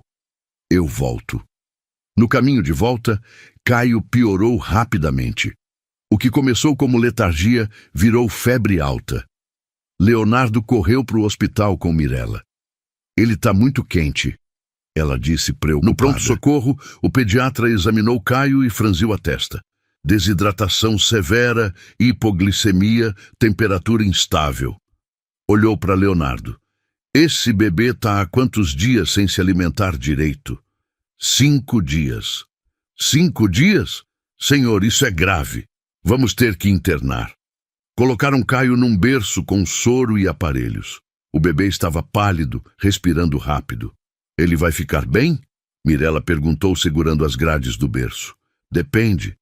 Eu volto. No caminho de volta, Caio piorou rapidamente. O que começou como letargia virou febre alta. Leonardo correu para o hospital com Mirela. Ele está muito quente, ela disse preocupada. No pronto-socorro, o pediatra examinou Caio e franziu a testa. Desidratação severa, hipoglicemia, temperatura instável. Olhou para Leonardo. Esse bebê está há quantos dias sem se alimentar direito? 5 dias. 5 dias? Senhor, isso é grave. Vamos ter que internar. Colocaram Caio num berço com soro e aparelhos. O bebê estava pálido, respirando rápido. Ele vai ficar bem? Mirela perguntou, segurando as grades do berço. Depende.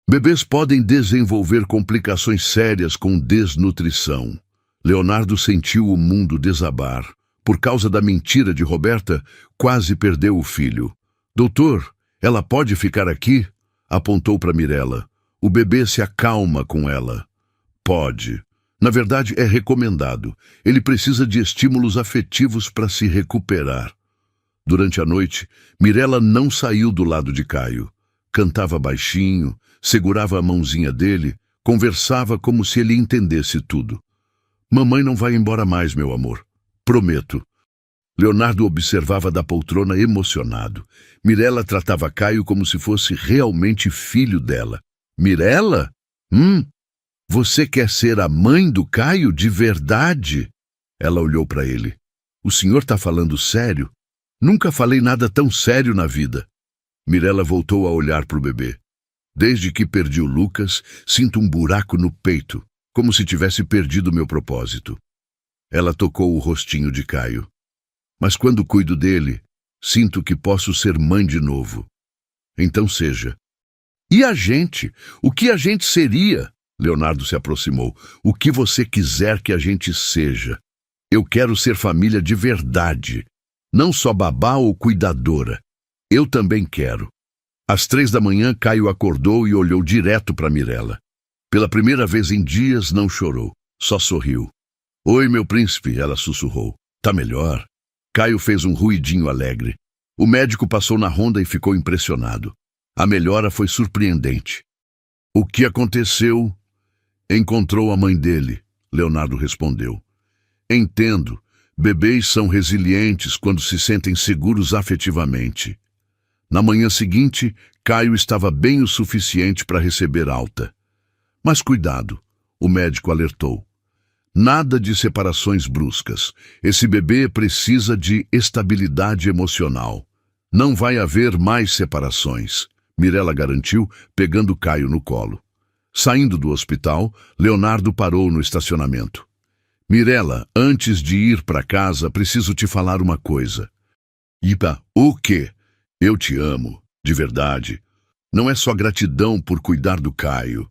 Bebês podem desenvolver complicações sérias com desnutrição. Leonardo sentiu o mundo desabar. Por causa da mentira de Roberta, quase perdeu o filho. Doutor, ela pode ficar aqui? Apontou para Mirela. O bebê se acalma com ela. Pode. Na verdade, é recomendado. Ele precisa de estímulos afetivos para se recuperar. Durante a noite, Mirela não saiu do lado de Caio. Cantava baixinho, segurava a mãozinha dele, conversava como se ele entendesse tudo. Mamãe não vai embora mais, meu amor. Prometo. Leonardo observava da poltrona emocionado. Mirela tratava Caio como se fosse realmente filho dela. Mirela? Você quer ser a mãe do Caio de verdade? Ela olhou para ele. O senhor está falando sério? Nunca falei nada tão sério na vida. Mirela voltou a olhar para o bebê. Desde que perdi o Lucas, sinto um buraco no peito, como se tivesse perdido meu propósito. Ela tocou o rostinho de Caio. Mas quando cuido dele, sinto que posso ser mãe de novo. Então seja. E a gente? O que a gente seria? Leonardo se aproximou. O que você quiser que a gente seja. Eu quero ser família de verdade. Não só babá ou cuidadora. Eu também quero. Às 3 da manhã, Caio acordou e olhou direto para Mirella. Pela primeira vez em dias, não chorou. Só sorriu. Oi, meu príncipe, ela sussurrou. Tá melhor? Caio fez um ruidinho alegre. O médico passou na ronda e ficou impressionado. A melhora foi surpreendente. O que aconteceu? Encontrou a mãe dele, Leonardo respondeu. Entendo. Bebês são resilientes quando se sentem seguros afetivamente. Na manhã seguinte, Caio estava bem o suficiente para receber alta. Mas cuidado, o médico alertou. Nada de separações bruscas. Esse bebê precisa de estabilidade emocional. Não vai haver mais separações, Mirella garantiu, pegando Caio no colo. Saindo do hospital, Leonardo parou no estacionamento. Mirella, antes de ir para casa, preciso te falar uma coisa. Ipa, o quê? Eu te amo, de verdade. Não é só gratidão por cuidar do Caio.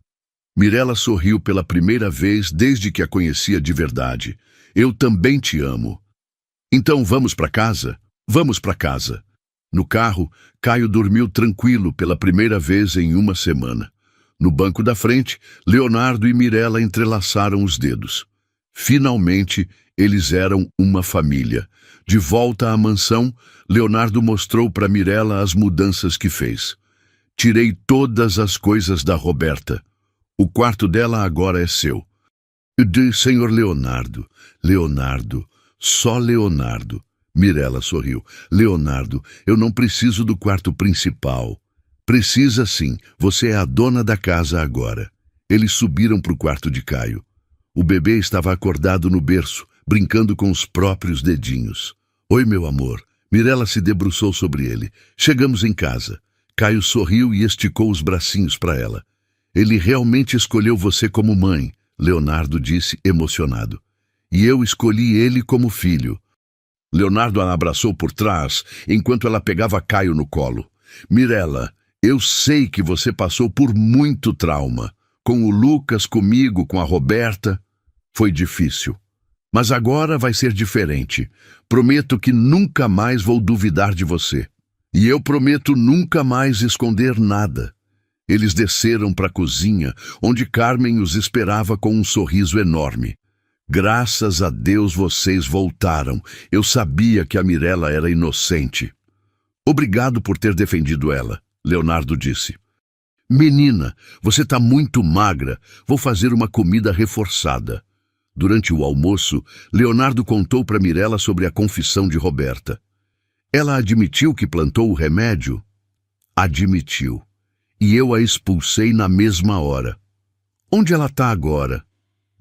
Mirella sorriu pela primeira vez desde que a conhecia de verdade. Eu também te amo. Então vamos para casa? Vamos para casa. No carro, Caio dormiu tranquilo pela primeira vez em uma semana. No banco da frente, Leonardo e Mirella entrelaçaram os dedos. Finalmente, eles eram uma família. De volta à mansão, Leonardo mostrou para Mirella as mudanças que fez. Tirei todas as coisas da Roberta. O quarto dela agora é seu. Senhor Leonardo, Leonardo, só Leonardo. Mirella sorriu. Leonardo, eu não preciso do quarto principal. Precisa sim, você é a dona da casa agora. Eles subiram para o quarto de Caio. O bebê estava acordado no berço, brincando com os próprios dedinhos. Oi, meu amor. Mirella se debruçou sobre ele. Chegamos em casa. Caio sorriu e esticou os bracinhos para ela. Ele realmente escolheu você como mãe, Leonardo disse, emocionado. E eu escolhi ele como filho. Leonardo a abraçou por trás, enquanto ela pegava Caio no colo. Mirella, eu sei que você passou por muito trauma. Com o Lucas, comigo, com a Roberta. Foi difícil. Mas agora vai ser diferente. Prometo que nunca mais vou duvidar de você. E eu prometo nunca mais esconder nada. Eles desceram para a cozinha, onde Carmen os esperava com um sorriso enorme. Graças a Deus vocês voltaram. Eu sabia que a Mirella era inocente. Obrigado por ter defendido ela, Leonardo disse. Menina, você está muito magra. Vou fazer uma comida reforçada. Durante o almoço, Leonardo contou para Mirella sobre a confissão de Roberta. Ela admitiu que plantou o remédio? Admitiu. E eu a expulsei na mesma hora. Onde ela está agora?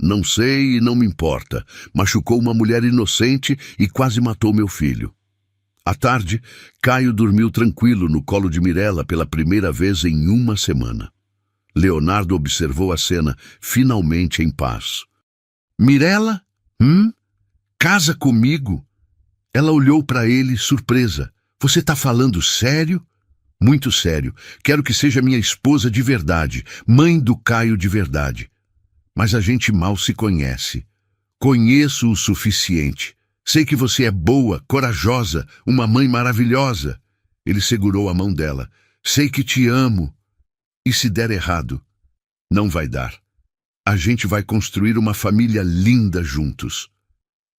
Não sei e não me importa. Machucou uma mulher inocente e quase matou meu filho. À tarde, Caio dormiu tranquilo no colo de Mirella pela primeira vez em uma semana. Leonardo observou a cena, finalmente em paz. Mirella? Casa comigo? Ela olhou para ele, surpresa. Você está falando sério? Muito sério. Quero que seja minha esposa de verdade, mãe do Caio de verdade. Mas a gente mal se conhece. Conheço o suficiente. Sei que você é boa, corajosa, uma mãe maravilhosa. Ele segurou a mão dela. Sei que te amo. E se der errado? Não vai dar. A gente vai construir uma família linda juntos.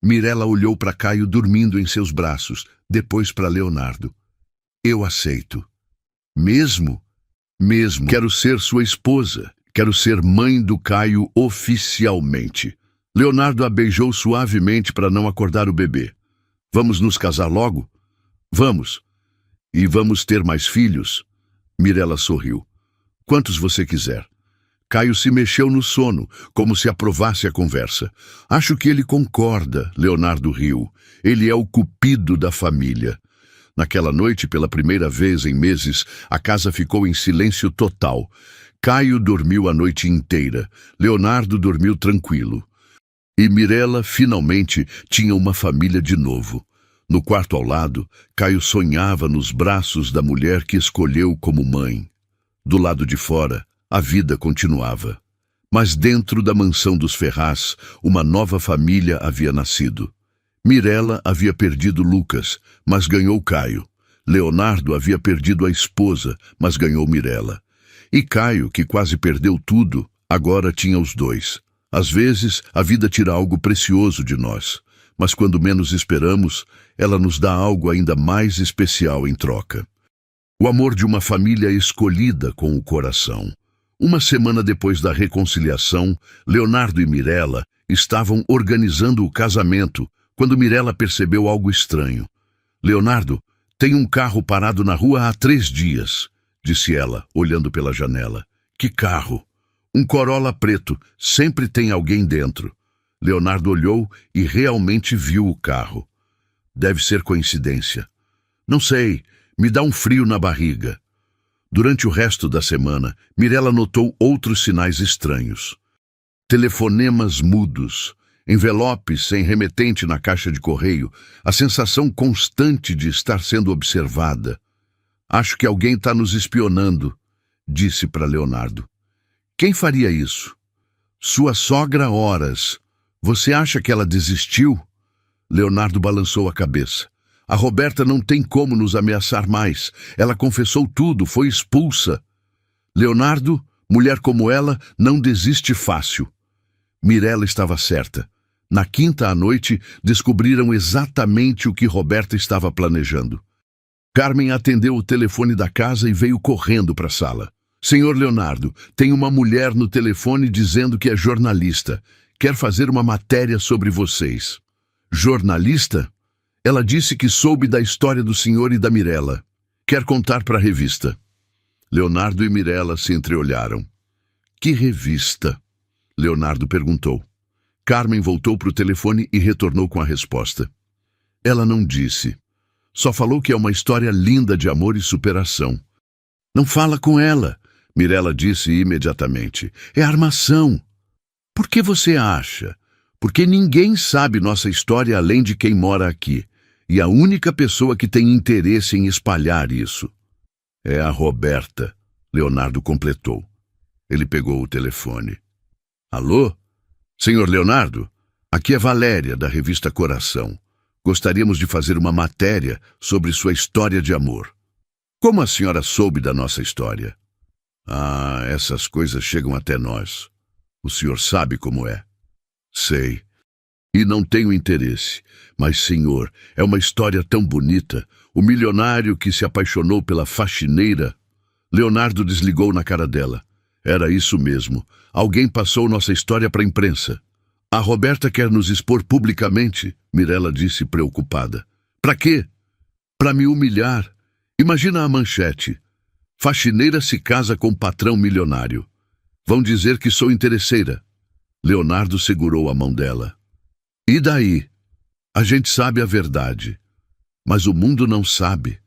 Mirella olhou para Caio dormindo em seus braços, depois para Leonardo. Eu aceito. Mesmo? Mesmo. Quero ser sua esposa. Quero ser mãe do Caio oficialmente. Leonardo a beijou suavemente para não acordar o bebê. Vamos nos casar logo? Vamos. E vamos ter mais filhos? Mirella sorriu. Quantos você quiser. Caio se mexeu no sono, como se aprovasse a conversa. Acho que ele concorda, Leonardo riu. Ele é o cupido da família. Naquela noite, pela primeira vez em meses, a casa ficou em silêncio total. Caio dormiu a noite inteira. Leonardo dormiu tranquilo. E Mirela, finalmente, tinha uma família de novo. No quarto ao lado, Caio sonhava nos braços da mulher que escolheu como mãe. Do lado de fora, a vida continuava. Mas dentro da mansão dos Ferraz, uma nova família havia nascido. Mirela havia perdido Lucas, mas ganhou Caio. Leonardo havia perdido a esposa, mas ganhou Mirela. E Caio, que quase perdeu tudo, agora tinha os dois. Às vezes, a vida tira algo precioso de nós, mas quando menos esperamos, ela nos dá algo ainda mais especial em troca. O amor de uma família escolhida com o coração. Uma semana depois da reconciliação, Leonardo e Mirela estavam organizando o casamento, quando Mirela percebeu algo estranho. Leonardo, tem um carro parado na rua há 3 dias, disse ela, olhando pela janela. Que carro? Um Corolla preto, sempre tem alguém dentro. Leonardo olhou e realmente viu o carro. Deve ser coincidência. Não sei, me dá um frio na barriga. Durante o resto da semana, Mirela notou outros sinais estranhos. Telefonemas mudos, envelopes sem remetente na caixa de correio, a sensação constante de estar sendo observada. Acho que alguém está nos espionando, disse para Leonardo. Quem faria isso? Sua sogra, horas. Você acha que ela desistiu? Leonardo balançou a cabeça. A Roberta não tem como nos ameaçar mais. Ela confessou tudo, foi expulsa. Leonardo, mulher como ela, não desiste fácil. Mirela estava certa. Na quinta à noite, descobriram exatamente o que Roberta estava planejando. Carmen atendeu o telefone da casa e veio correndo para a sala. Senhor Leonardo, tem uma mulher no telefone dizendo que é jornalista. Quer fazer uma matéria sobre vocês. Jornalista? Ela disse que soube da história do senhor e da Mirela. Quer contar para a revista. Leonardo e Mirela se entreolharam. Que revista? Leonardo perguntou. Carmen voltou para o telefone e retornou com a resposta. Ela não disse. Só falou que é uma história linda de amor e superação. Não fala com ela, Mirela disse imediatamente. É armação. Por que você acha? Porque ninguém sabe nossa história além de quem mora aqui. E a única pessoa que tem interesse em espalhar isso é a Roberta, Leonardo completou. Ele pegou o telefone. Alô? Senhor Leonardo? Aqui é Valéria, da revista Coração. Gostaríamos de fazer uma matéria sobre sua história de amor. Como a senhora soube da nossa história? Ah, essas coisas chegam até nós. O senhor sabe como é. Sei. E não tenho interesse. Mas, senhor, é uma história tão bonita. O milionário que se apaixonou pela faxineira. Leonardo desligou na cara dela. Era isso mesmo. Alguém passou nossa história para a imprensa. A Roberta quer nos expor publicamente, Mirela disse preocupada. Para quê? Para me humilhar. Imagina a manchete. Faxineira se casa com patrão milionário. Vão dizer que sou interesseira. Leonardo segurou a mão dela. E daí? A gente sabe a verdade. Mas o mundo não sabe.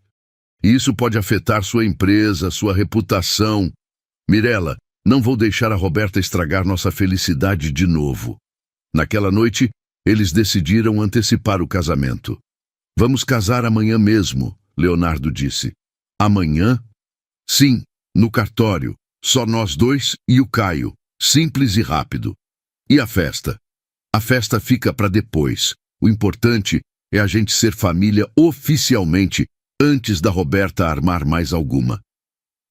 E isso pode afetar sua empresa, sua reputação. Mirela, não vou deixar a Roberta estragar nossa felicidade de novo. Naquela noite, eles decidiram antecipar o casamento. Vamos casar amanhã mesmo, Leonardo disse. Amanhã? Sim, no cartório. Só nós dois e o Caio. Simples e rápido. E a festa? A festa fica para depois. O importante é a gente ser família oficialmente antes da Roberta armar mais alguma.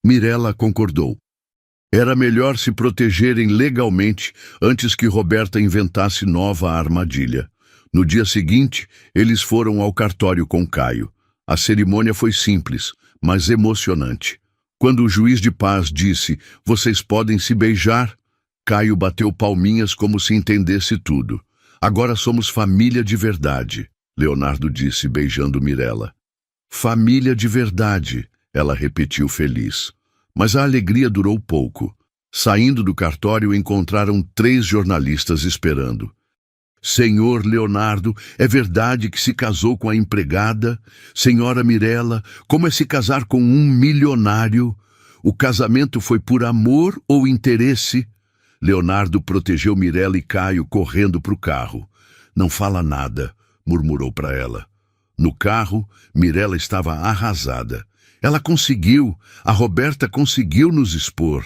Mirela concordou. Era melhor se protegerem legalmente antes que Roberta inventasse nova armadilha. No dia seguinte, eles foram ao cartório com Caio. A cerimônia foi simples, mas emocionante. Quando o juiz de paz disse, vocês podem se beijar, Caio bateu palminhas como se entendesse tudo. Agora somos família de verdade, Leonardo disse, beijando Mirela. Família de verdade, ela repetiu feliz. Mas a alegria durou pouco. Saindo do cartório, encontraram 3 jornalistas esperando. Senhor Leonardo, é verdade que se casou com a empregada? Senhora Mirela, como é se casar com um milionário? O casamento foi por amor ou interesse? Leonardo protegeu Mirella e Caio correndo para o carro. Não fala nada, murmurou para ela. No carro, Mirella estava arrasada. Ela conseguiu, a Roberta conseguiu nos expor.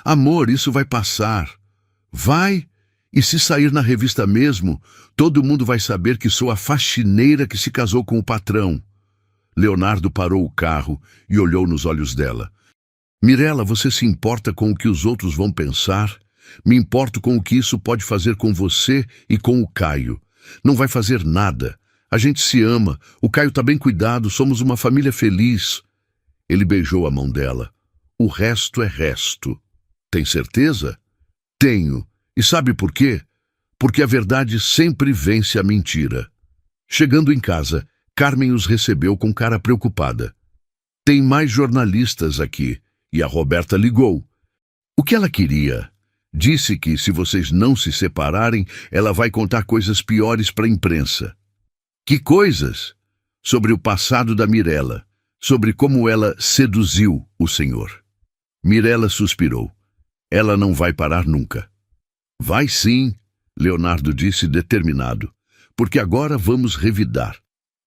Amor, isso vai passar. Vai, e se sair na revista mesmo, todo mundo vai saber que sou a faxineira que se casou com o patrão. Leonardo parou o carro e olhou nos olhos dela. Mirella, você se importa com o que os outros vão pensar? Me importo com o que isso pode fazer com você e com o Caio. Não vai fazer nada. A gente se ama, o Caio tá bem cuidado, somos uma família feliz. Ele beijou a mão dela. O resto é resto. Tem certeza? Tenho. E sabe por quê? Porque a verdade sempre vence a mentira. Chegando em casa, Carmen os recebeu com cara preocupada. Tem mais jornalistas aqui, e a Roberta ligou. O que ela queria? Disse que, se vocês não se separarem, ela vai contar coisas piores para a imprensa. Que coisas? Sobre o passado da Mirella, sobre como ela seduziu o senhor. Mirella suspirou. Ela não vai parar nunca. Vai sim, Leonardo disse determinado, porque agora vamos revidar.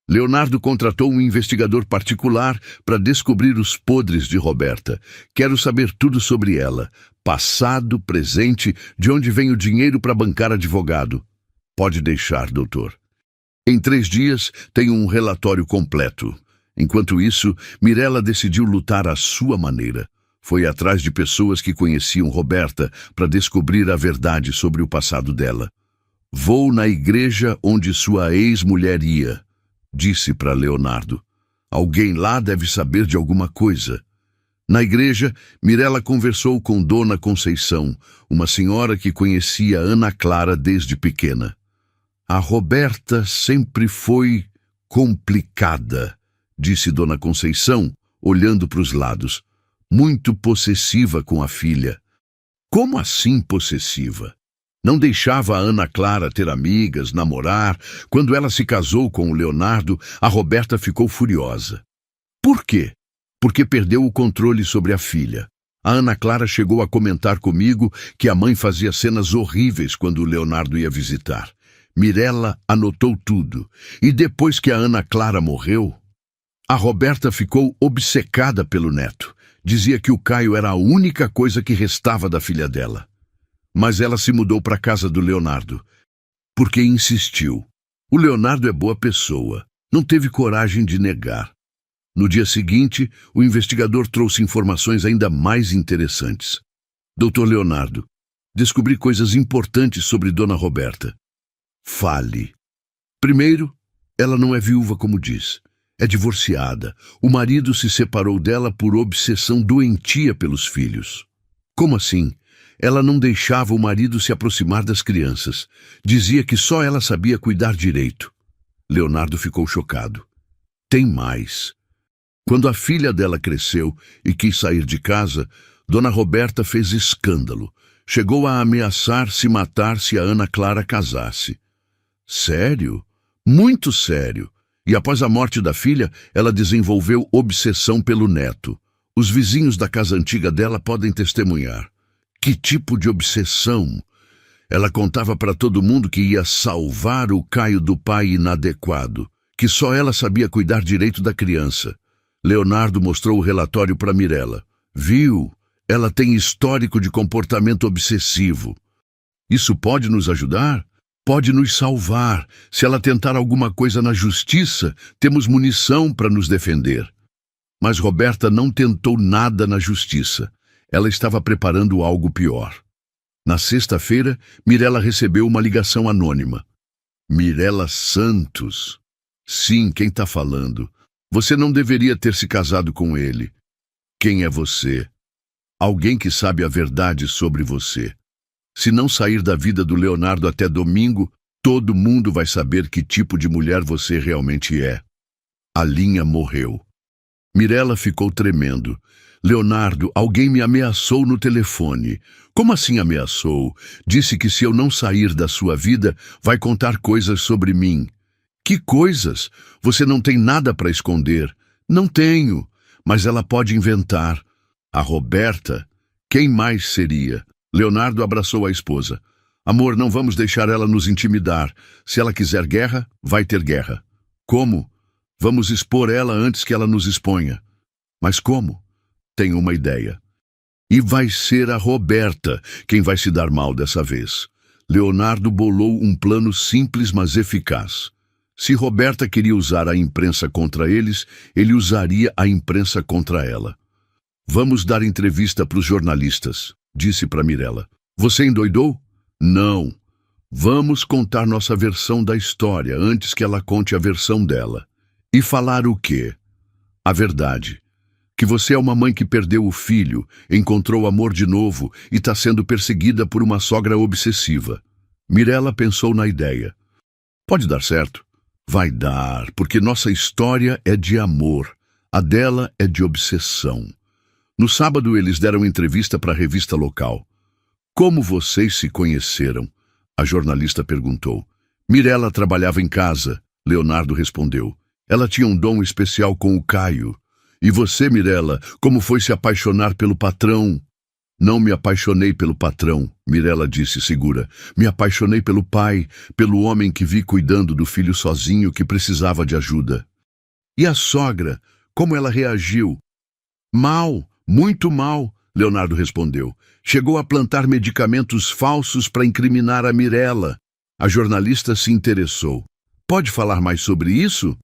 Leonardo contratou um investigador particular para descobrir os podres de Roberta. Quero saber tudo sobre ela, passado, presente, de onde vem o dinheiro para bancar advogado. Pode deixar, doutor. Em 3 dias, tenho um relatório completo. Enquanto isso, Mirella decidiu lutar à sua maneira. Foi atrás de pessoas que conheciam Roberta para descobrir a verdade sobre o passado dela. Vou na igreja onde sua ex-mulher ia, disse para Leonardo. Alguém lá deve saber de alguma coisa. Na igreja, Mirella conversou com Dona Conceição, uma senhora que conhecia Ana Clara desde pequena. A Roberta sempre foi complicada, disse Dona Conceição, olhando para os lados. Muito possessiva com a filha. Como assim possessiva? Não deixava a Ana Clara ter amigas, namorar. Quando ela se casou com o Leonardo, a Roberta ficou furiosa. Por quê? Porque perdeu o controle sobre a filha. A Ana Clara chegou a comentar comigo que a mãe fazia cenas horríveis quando o Leonardo ia visitar. Mirella anotou tudo. E depois que a Ana Clara morreu, a Roberta ficou obcecada pelo neto. Dizia que o Caio era a única coisa que restava da filha dela. Mas ela se mudou para a casa do Leonardo, porque insistiu. O Leonardo é boa pessoa, não teve coragem de negar. No dia seguinte, o investigador trouxe informações ainda mais interessantes. Doutor Leonardo, descobri coisas importantes sobre Dona Roberta. Fale. Primeiro, ela não é viúva como diz. É divorciada. O marido se separou dela por obsessão doentia pelos filhos. Como assim? Ela não deixava o marido se aproximar das crianças. Dizia que só ela sabia cuidar direito. Leonardo ficou chocado. Tem mais. Quando a filha dela cresceu e quis sair de casa, Dona Roberta fez escândalo. Chegou a ameaçar se matar se a Ana Clara casasse. Sério? Muito sério. E após a morte da filha, ela desenvolveu obsessão pelo neto. Os vizinhos da casa antiga dela podem testemunhar. Que tipo de obsessão? Ela contava para todo mundo que ia salvar o Caio do pai inadequado, que só ela sabia cuidar direito da criança. Leonardo mostrou o relatório para Mirella. Viu? Ela tem histórico de comportamento obsessivo. Isso pode nos ajudar? Pode nos salvar. Se ela tentar alguma coisa na justiça, temos munição para nos defender. Mas Roberta não tentou nada na justiça. Ela estava preparando algo pior. Na sexta-feira, Mirella recebeu uma ligação anônima. Mirella Santos. Sim, quem está falando? Você não deveria ter se casado com ele. Quem é você? Alguém que sabe a verdade sobre você. Se não sair da vida do Leonardo até domingo, todo mundo vai saber que tipo de mulher você realmente é. A linha morreu. Mirella ficou tremendo. Leonardo, alguém me ameaçou no telefone. Como assim ameaçou? Disse que se eu não sair da sua vida, vai contar coisas sobre mim. Que coisas? Você não tem nada para esconder. Não tenho, mas ela pode inventar. A Roberta, quem mais seria? Leonardo abraçou a esposa. Amor, não vamos deixar ela nos intimidar. Se ela quiser guerra, vai ter guerra. Como? Vamos expor ela antes que ela nos exponha. Mas como? Tenho uma ideia. E vai ser a Roberta quem vai se dar mal dessa vez. Leonardo bolou um plano simples, mas eficaz. Se Roberta queria usar a imprensa contra eles, ele usaria a imprensa contra ela. Vamos dar entrevista para os jornalistas, disse para Mirella. Você endoidou? Não. Vamos contar nossa versão da história antes que ela conte a versão dela. E falar o quê? A verdade. Que você é uma mãe que perdeu o filho, encontrou amor de novo e está sendo perseguida por uma sogra obsessiva. Mirella pensou na ideia. Pode dar certo? Vai dar, porque nossa história é de amor. A dela é de obsessão. No sábado eles deram entrevista para a revista local. Como vocês se conheceram? A jornalista perguntou. Mirella trabalhava em casa, Leonardo respondeu. Ela tinha um dom especial com o Caio. E você, Mirella, como foi se apaixonar pelo patrão? Não me apaixonei pelo patrão, Mirella disse segura. Me apaixonei pelo pai, pelo homem que vi cuidando do filho sozinho que precisava de ajuda. E a sogra, como ela reagiu? Mal, muito mal, Leonardo respondeu. Chegou a plantar medicamentos falsos para incriminar a Mirella. A jornalista se interessou. Pode falar mais sobre isso?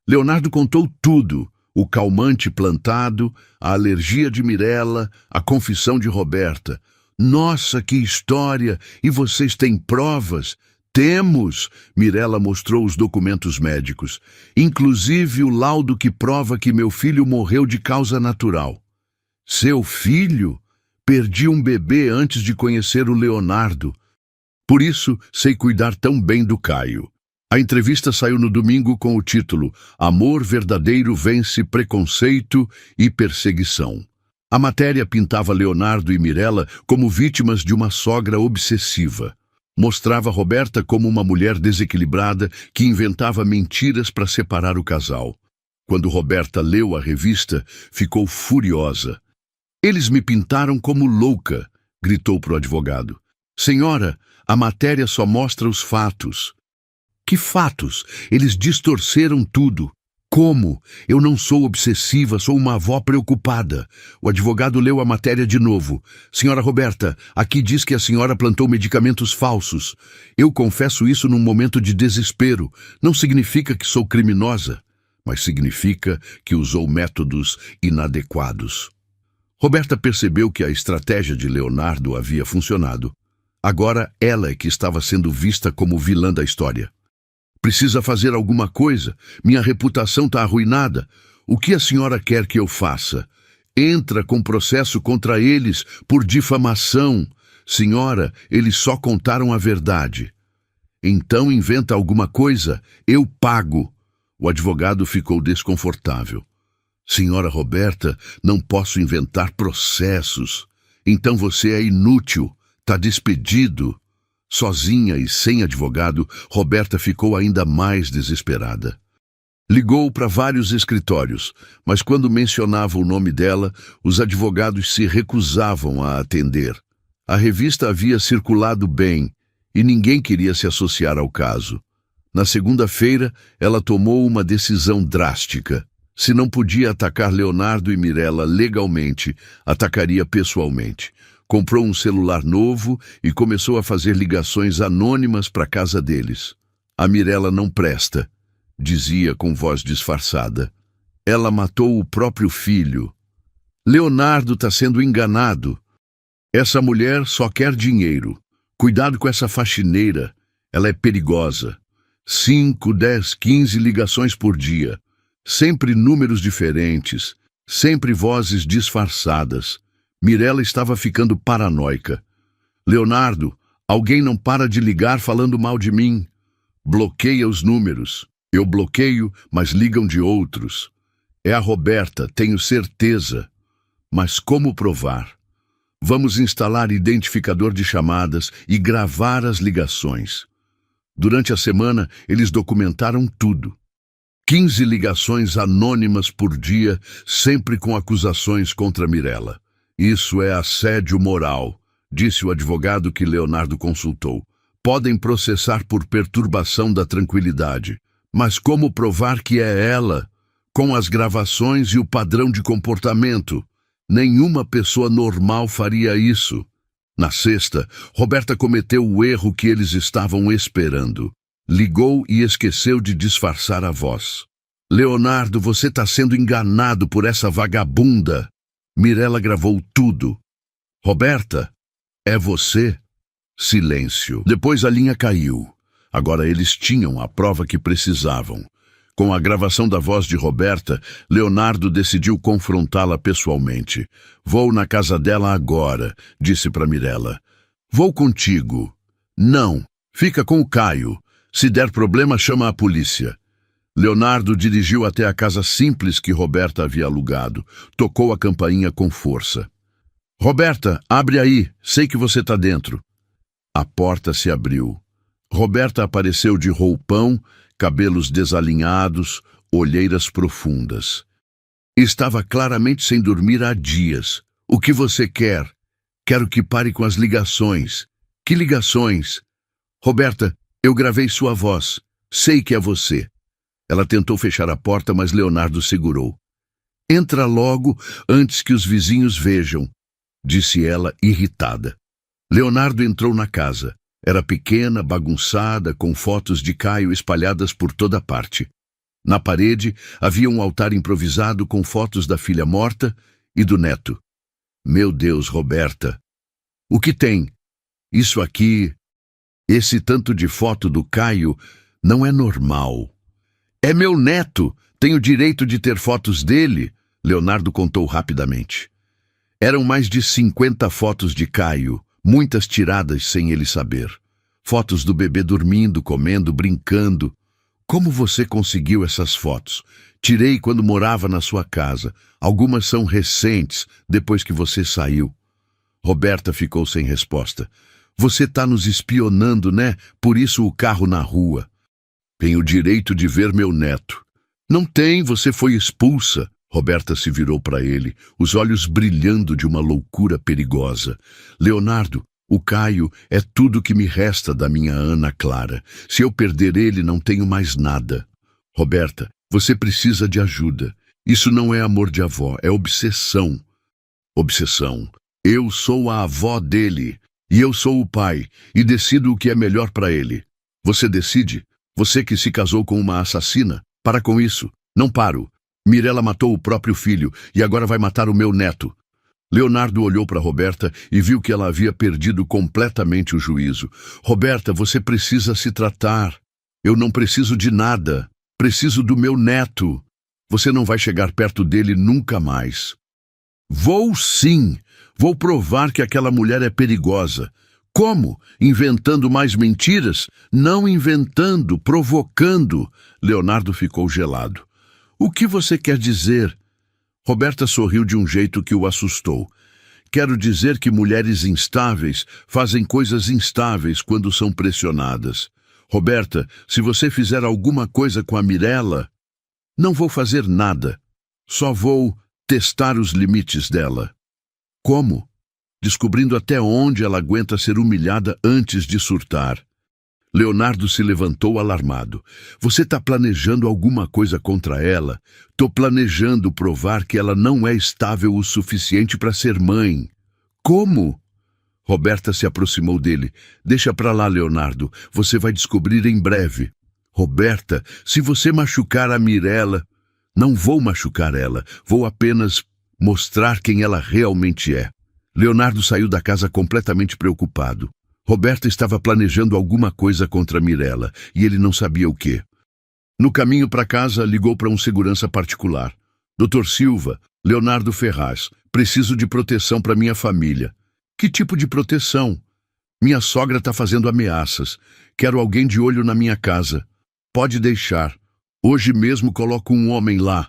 Leonardo contou tudo. O calmante plantado, a alergia de Mirella, a confissão de Roberta. Nossa, que história! E vocês têm provas? Temos! Mirella mostrou os documentos médicos, inclusive o laudo que prova que meu filho morreu de causa natural. Seu filho? Perdi um bebê antes de conhecer o Leonardo. Por isso, sei cuidar tão bem do Caio. A entrevista saiu no domingo com o título Amor Verdadeiro Vence Preconceito e Perseguição. A matéria pintava Leonardo e Mirella como vítimas de uma sogra obsessiva. Mostrava Roberta como uma mulher desequilibrada que inventava mentiras para separar o casal. Quando Roberta leu a revista, ficou furiosa. Eles me pintaram como louca, gritou para o advogado. Senhora, a matéria só mostra os fatos. Que fatos? Eles distorceram tudo. Como? Eu não sou obsessiva, sou uma avó preocupada. O advogado leu a matéria de novo. Senhora Roberta, aqui diz que a senhora plantou medicamentos falsos. Eu confesso isso num momento de desespero. Não significa que sou criminosa, mas significa que usou métodos inadequados. Roberta percebeu que a estratégia de Leonardo havia funcionado. Agora ela é que estava sendo vista como vilã da história. Precisa fazer alguma coisa. Minha reputação está arruinada. O que a senhora quer que eu faça? Entra com processo contra eles por difamação. Senhora, eles só contaram a verdade. Então inventa alguma coisa. Eu pago. O advogado ficou desconfortável. Senhora Roberta, não posso inventar processos. Então você é inútil. Está despedido. Sozinha e sem advogado, Roberta ficou ainda mais desesperada. Ligou para vários escritórios, mas quando mencionava o nome dela, os advogados se recusavam a atender. A revista havia circulado bem e ninguém queria se associar ao caso. Na segunda-feira, ela tomou uma decisão drástica. Se não podia atacar Leonardo e Mirella legalmente, atacaria pessoalmente. Comprou um celular novo e começou a fazer ligações anônimas para a casa deles. A Mirella não presta, dizia com voz disfarçada. Ela matou o próprio filho. Leonardo está sendo enganado. Essa mulher só quer dinheiro. Cuidado com essa faxineira. Ela é perigosa. 5, 10, 15 ligações por dia. Sempre números diferentes. Sempre vozes disfarçadas. Mirella estava ficando paranoica. Leonardo, alguém não para de ligar falando mal de mim. Bloqueia os números. Eu bloqueio, mas ligam de outros. É a Roberta, tenho certeza. Mas como provar? Vamos instalar identificador de chamadas e gravar as ligações. Durante a semana, eles documentaram tudo. 15 ligações anônimas por dia, sempre com acusações contra Mirella. Isso é assédio moral, disse o advogado que Leonardo consultou. Podem processar por perturbação da tranquilidade. Mas como provar que é ela? Com as gravações e o padrão de comportamento. Nenhuma pessoa normal faria isso. Na sexta, Roberta cometeu o erro que eles estavam esperando. Ligou e esqueceu de disfarçar a voz. Leonardo, você está sendo enganado por essa vagabunda. Mirella gravou tudo. Roberta, é você? Silêncio. Depois a linha caiu. Agora eles tinham a prova que precisavam. Com a gravação da voz de Roberta, Leonardo decidiu confrontá-la pessoalmente. Vou na casa dela agora, disse para Mirella. Vou contigo. Não, fica com o Caio. Se der problema, chama a polícia. Leonardo dirigiu até a casa simples que Roberta havia alugado. Tocou a campainha com força. Roberta, abre aí, sei que você está dentro. A porta se abriu. Roberta apareceu de roupão, cabelos desalinhados, olheiras profundas. Estava claramente sem dormir há dias. O que você quer? Quero que pare com as ligações. Que ligações? Roberta, eu gravei sua voz. Sei que é você. Ela tentou fechar a porta, mas Leonardo segurou. Entra logo antes que os vizinhos vejam, disse ela, irritada. Leonardo entrou na casa. Era pequena, bagunçada, com fotos de Caio espalhadas por toda parte. Na parede havia um altar improvisado com fotos da filha morta e do neto. Meu Deus, Roberta! O que tem? Isso aqui, esse tanto de foto do Caio, não é normal. É meu neto! Tenho direito de ter fotos dele, Leonardo contou rapidamente. Eram mais de 50 fotos de Caio, muitas tiradas sem ele saber. Fotos do bebê dormindo, comendo, brincando. Como você conseguiu essas fotos? Tirei quando morava na sua casa. Algumas são recentes, depois que você saiu. Roberta ficou sem resposta. Você está nos espionando, né? Por isso o carro na rua. Tenho o direito de ver meu neto. Não tem, você foi expulsa. Roberta se virou para ele, os olhos brilhando de uma loucura perigosa. Leonardo, o Caio é tudo que me resta da minha Ana Clara. Se eu perder ele, não tenho mais nada. Roberta, você precisa de ajuda. Isso não é amor de avó, é obsessão. Obsessão. Eu sou a avó dele, e eu sou o pai, e decido o que é melhor para ele. Você decide? Você que se casou com uma assassina? Para com isso. Não paro. Mirella matou o próprio filho, e agora vai matar o meu neto. Leonardo olhou para Roberta e viu que ela havia perdido completamente o juízo. Roberta, você precisa se tratar. Eu não preciso de nada. Preciso do meu neto. Você não vai chegar perto dele nunca mais. Vou sim. Vou provar que aquela mulher é perigosa. Como? Inventando mais mentiras? Não inventando, provocando. Leonardo ficou gelado. O que você quer dizer? Roberta sorriu de um jeito que o assustou. Quero dizer que mulheres instáveis fazem coisas instáveis quando são pressionadas. Roberta, se você fizer alguma coisa com a Mirella, não vou fazer nada. Só vou testar os limites dela. Como? Descobrindo até onde ela aguenta ser humilhada antes de surtar. Leonardo se levantou alarmado. Você está planejando alguma coisa contra ela? Tô planejando provar que ela não é estável o suficiente para ser mãe. Como? Roberta se aproximou dele. Deixa pra lá, Leonardo. Você vai descobrir em breve. Roberta, se você machucar a Mirella... Não vou machucar ela. Vou apenas mostrar quem ela realmente é. Leonardo saiu da casa completamente preocupado. Roberta estava planejando alguma coisa contra Mirella, e ele não sabia o quê. No caminho para casa, ligou para um segurança particular. Dr. Silva, Leonardo Ferraz, preciso de proteção para minha família. Que tipo de proteção? Minha sogra está fazendo ameaças. Quero alguém de olho na minha casa. Pode deixar. Hoje mesmo coloco um homem lá.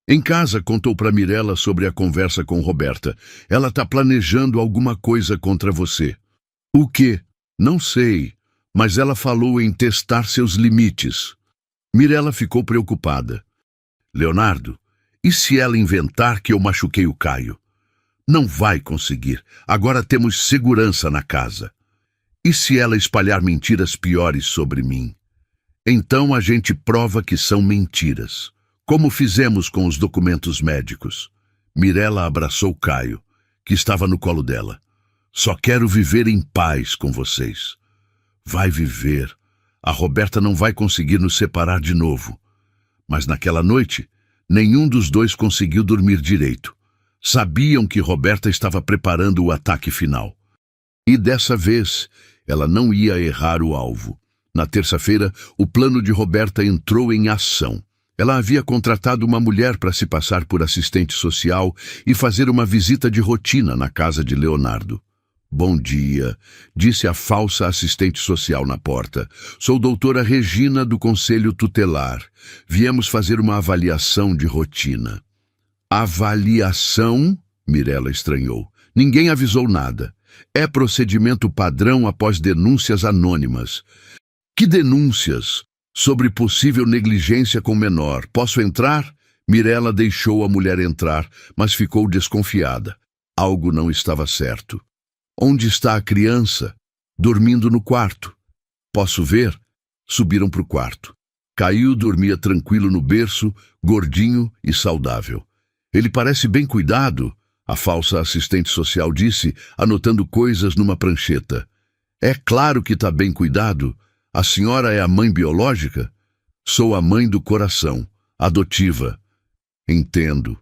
Em casa, contou para Mirella sobre a conversa com Roberta. Ela está planejando alguma coisa contra você. O quê? Não sei, mas ela falou em testar seus limites. Mirella ficou preocupada. Leonardo, e se ela inventar que eu machuquei o Caio? Não vai conseguir. Agora temos segurança na casa. E se ela espalhar mentiras piores sobre mim? Então a gente prova que são mentiras, como fizemos com os documentos médicos. Mirella abraçou Caio, que estava no colo dela. Só quero viver em paz com vocês. Vai viver. A Roberta não vai conseguir nos separar de novo. Mas naquela noite, nenhum dos dois conseguiu dormir direito. Sabiam que Roberta estava preparando o ataque final. E dessa vez, ela não ia errar o alvo. Na terça-feira, o plano de Roberta entrou em ação. Ela havia contratado uma mulher para se passar por assistente social e fazer uma visita de rotina na casa de Leonardo. Bom dia, disse a falsa assistente social na porta. Sou doutora Regina do Conselho Tutelar. Viemos fazer uma avaliação de rotina. Avaliação? Mirella estranhou. Ninguém avisou nada. É procedimento padrão após denúncias anônimas. Que denúncias? Sobre possível negligência com menor. Posso entrar? Mirella deixou a mulher entrar, mas ficou desconfiada. Algo não estava certo. Onde está a criança? Dormindo no quarto. Posso ver? Subiram para o quarto. Caio dormia tranquilo no berço, gordinho e saudável. Ele parece bem cuidado, a falsa assistente social disse, anotando coisas numa prancheta. É claro que está bem cuidado. A senhora é a mãe biológica? Sou a mãe do coração, adotiva. Entendo.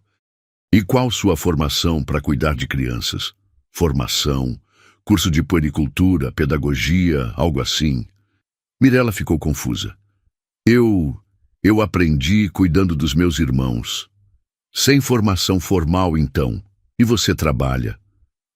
E qual sua formação para cuidar de crianças? Formação, curso de puericultura, pedagogia, algo assim. Mirella ficou confusa. Eu aprendi cuidando dos meus irmãos. Sem formação formal, então. E você trabalha?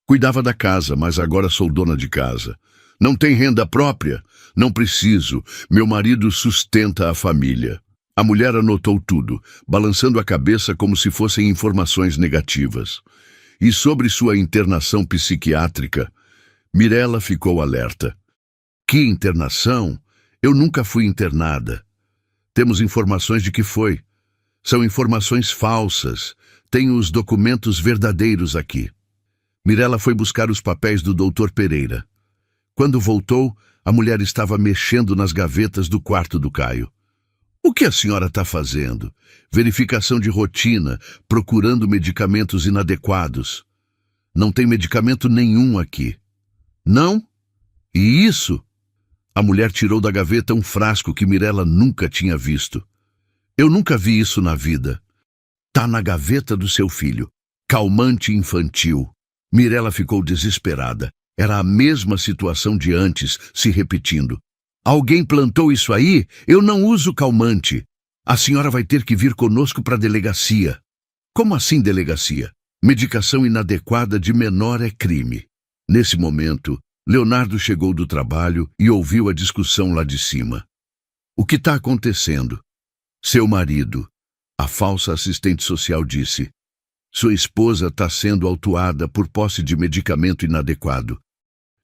Cuidava da casa, mas agora sou dona de casa. Não tem renda própria? Não preciso. Meu marido sustenta a família. A mulher anotou tudo, balançando a cabeça como se fossem informações negativas. E sobre sua internação psiquiátrica, Mirella ficou alerta. Que internação? Eu nunca fui internada. Temos informações de que foi. São informações falsas. Tenho os documentos verdadeiros aqui. Mirella foi buscar os papéis do Dr. Pereira. Quando voltou, a mulher estava mexendo nas gavetas do quarto do Caio. O que a senhora está fazendo? Verificação de rotina, procurando medicamentos inadequados. Não tem medicamento nenhum aqui. Não? E isso? A mulher tirou da gaveta um frasco que Mirella nunca tinha visto. Eu nunca vi isso na vida. Tá na gaveta do seu filho. Calmante infantil. Mirella ficou desesperada. Era a mesma situação de antes, se repetindo. Alguém plantou isso aí? Eu não uso calmante. A senhora vai ter que vir conosco para a delegacia. Como assim delegacia? Medicação inadequada de menor é crime. Nesse momento, Leonardo chegou do trabalho e ouviu a discussão lá de cima. O que está acontecendo? Seu marido, a falsa assistente social disse. Sua esposa está sendo autuada por posse de medicamento inadequado.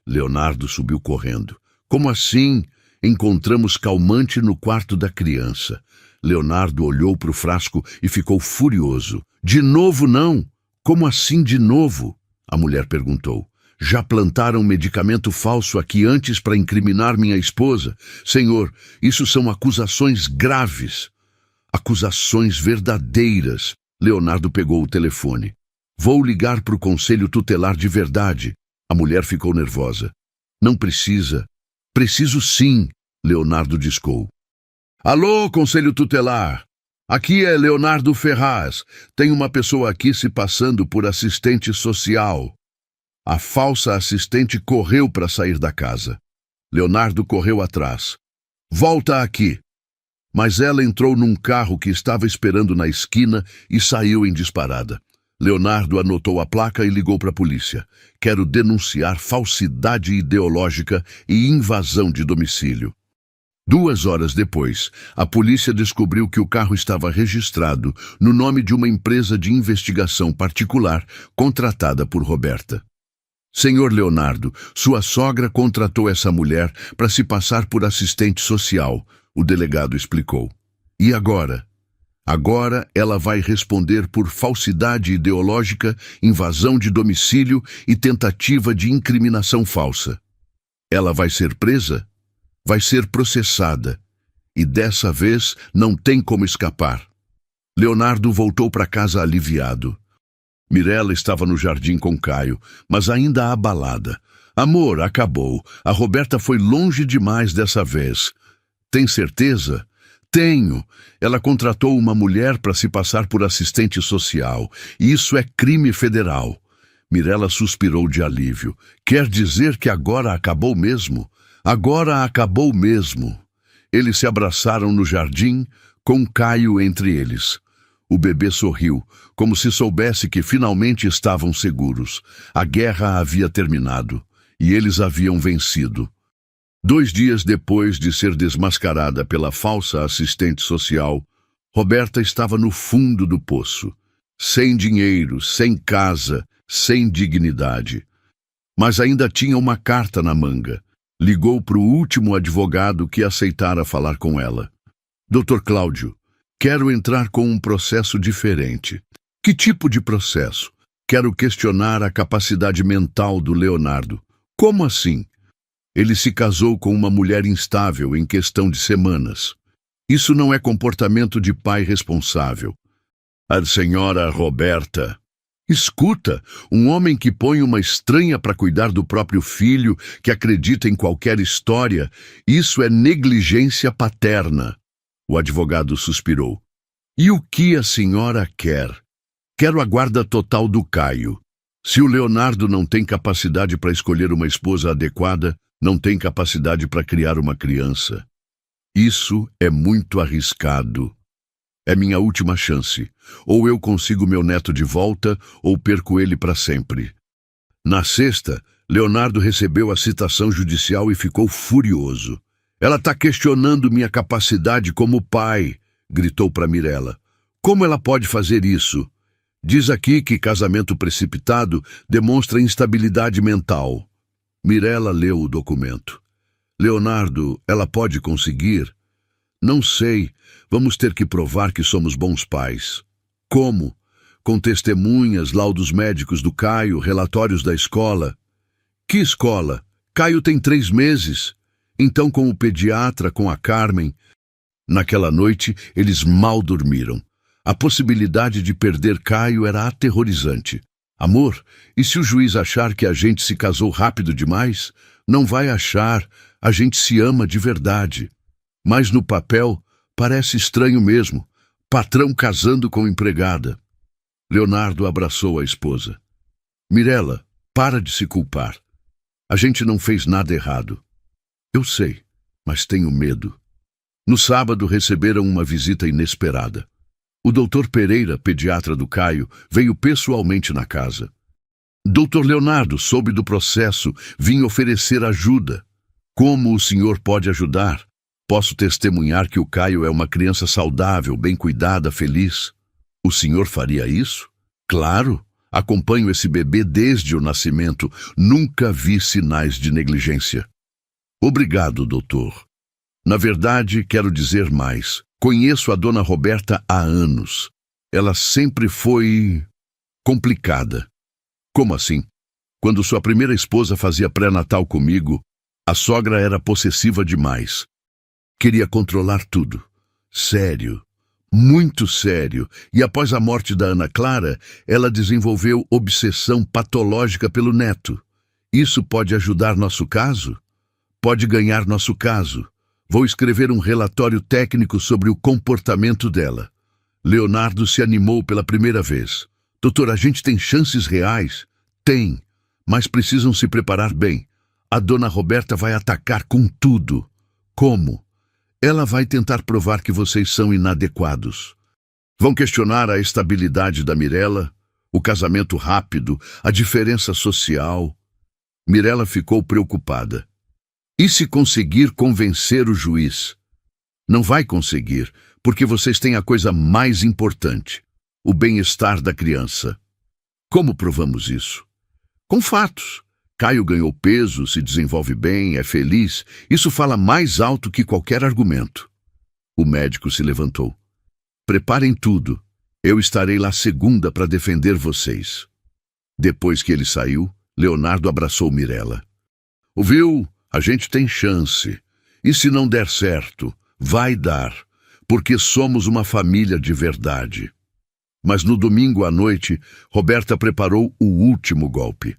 Leonardo subiu correndo. Como assim? Encontramos calmante no quarto da criança. Leonardo olhou para o frasco e ficou furioso. De novo não? Como assim de novo? A mulher perguntou. Já plantaram medicamento falso aqui antes para incriminar minha esposa? Senhor, isso são acusações graves. Acusações verdadeiras. Leonardo pegou o telefone. Vou ligar para o Conselho Tutelar de verdade. A mulher ficou nervosa. Não precisa. Preciso sim, Leonardo discou. Alô, Conselho Tutelar. Aqui é Leonardo Ferraz. Tem uma pessoa aqui se passando por assistente social. A falsa assistente correu para sair da casa. Leonardo correu atrás. Volta aqui. Mas ela entrou num carro que estava esperando na esquina e saiu em disparada. Leonardo anotou a placa e ligou para a polícia. Quero denunciar falsidade ideológica e invasão de domicílio. 2 horas depois, a polícia descobriu que o carro estava registrado no nome de uma empresa de investigação particular contratada por Roberta. Senhor Leonardo, sua sogra contratou essa mulher para se passar por assistente social, o delegado explicou. E agora? Agora ela vai responder por falsidade ideológica, invasão de domicílio e tentativa de incriminação falsa. Ela vai ser presa? Vai ser processada. E dessa vez não tem como escapar. Leonardo voltou para casa aliviado. Mirella estava no jardim com Caio, mas ainda abalada. Amor, acabou. A Roberta foi longe demais dessa vez. Tem certeza? Tenho. Ela contratou uma mulher para se passar por assistente social. E isso é crime federal. Mirella suspirou de alívio. Quer dizer que agora acabou mesmo? Agora acabou mesmo. Eles se abraçaram no jardim, com Caio entre eles. O bebê sorriu, como se soubesse que finalmente estavam seguros. A guerra havia terminado, e eles haviam vencido. 2 dias depois de ser desmascarada pela falsa assistente social, Roberta estava no fundo do poço. Sem dinheiro, sem casa, sem dignidade. Mas ainda tinha uma carta na manga. Ligou para o último advogado que aceitara falar com ela. Dr. Cláudio, quero entrar com um processo diferente. Que tipo de processo? Quero questionar a capacidade mental do Leonardo. Como assim? Ele se casou com uma mulher instável em questão de semanas. Isso não é comportamento de pai responsável. A senhora Roberta... Escuta, um homem que põe uma estranha para cuidar do próprio filho, que acredita em qualquer história, isso é negligência paterna. O advogado suspirou. E o que a senhora quer? Quero a guarda total do Caio. Se o Leonardo não tem capacidade para escolher uma esposa adequada, não tem capacidade para criar uma criança. Isso é muito arriscado. É minha última chance. Ou eu consigo meu neto de volta, ou perco ele para sempre. Na sexta, Leonardo recebeu a citação judicial e ficou furioso. Ela está questionando minha capacidade como pai, gritou para Mirella. Como ela pode fazer isso? Diz aqui que casamento precipitado demonstra instabilidade mental. Mirella leu o documento. Leonardo, ela pode conseguir? Não sei. Vamos ter que provar que somos bons pais. Como? Com testemunhas, laudos médicos do Caio, relatórios da escola. Que escola? Caio tem 3 meses. Então com o pediatra, com a Carmen. Naquela noite, eles mal dormiram. A possibilidade de perder Caio era aterrorizante. Amor, e se o juiz achar que a gente se casou rápido demais? Não vai achar. A gente se ama de verdade. Mas no papel, parece estranho mesmo. Patrão casando com empregada. Leonardo abraçou a esposa. Mirella, para de se culpar. A gente não fez nada errado. Eu sei, mas tenho medo. No sábado receberam uma visita inesperada. O Dr. Pereira, pediatra do Caio, veio pessoalmente na casa. Dr. Leonardo, soube do processo, vim oferecer ajuda. Como o senhor pode ajudar? Posso testemunhar que o Caio é uma criança saudável, bem cuidada, feliz. O senhor faria isso? Claro, acompanho esse bebê desde o nascimento. Nunca vi sinais de negligência. Obrigado, doutor. Na verdade, quero dizer mais. Conheço a dona Roberta há anos. Ela sempre foi... complicada. Como assim? Quando sua primeira esposa fazia pré-natal comigo, a sogra era possessiva demais. Queria controlar tudo. Sério. Muito sério. E após a morte da Ana Clara, ela desenvolveu obsessão patológica pelo neto. Isso pode ajudar nosso caso? Pode ganhar nosso caso. Vou escrever um relatório técnico sobre o comportamento dela. Leonardo se animou pela primeira vez. Doutor, a gente tem chances reais? Tem, mas precisam se preparar bem. A dona Roberta vai atacar com tudo. Como? Ela vai tentar provar que vocês são inadequados. Vão questionar a estabilidade da Mirella, o casamento rápido, a diferença social. Mirella ficou preocupada. E se conseguir convencer o juiz? Não vai conseguir, porque vocês têm a coisa mais importante, o bem-estar da criança. Como provamos isso? Com fatos. Caio ganhou peso, se desenvolve bem, é feliz. Isso fala mais alto que qualquer argumento. O médico se levantou. Preparem tudo. Eu estarei lá segunda para defender vocês. Depois que ele saiu, Leonardo abraçou Mirella. Ouviu? A gente tem chance. E se não der certo, vai dar, porque somos uma família de verdade. Mas no domingo à noite, Roberta preparou o último golpe.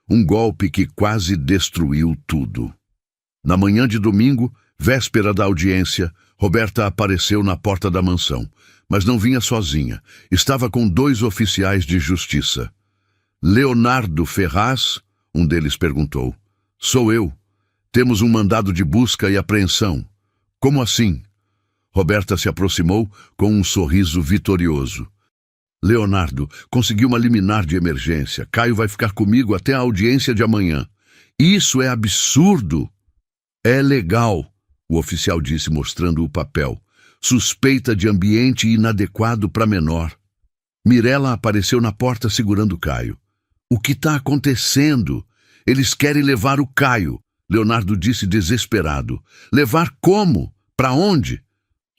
Um golpe que quase destruiu tudo. Na manhã de domingo, véspera da audiência, Roberta apareceu na porta da mansão, mas não vinha sozinha. Estava com 2 oficiais de justiça. Leonardo Ferraz, um deles perguntou. Sou eu. Temos um mandado de busca e apreensão. Como assim? Roberta se aproximou com um sorriso vitorioso. Leonardo, consegui uma liminar de emergência. Caio vai ficar comigo até a audiência de amanhã. Isso é absurdo. É legal, o oficial disse mostrando o papel. Suspeita de ambiente inadequado para menor. Mirella apareceu na porta segurando Caio. O que está acontecendo? Eles querem levar o Caio, Leonardo disse desesperado. Levar como? Para onde?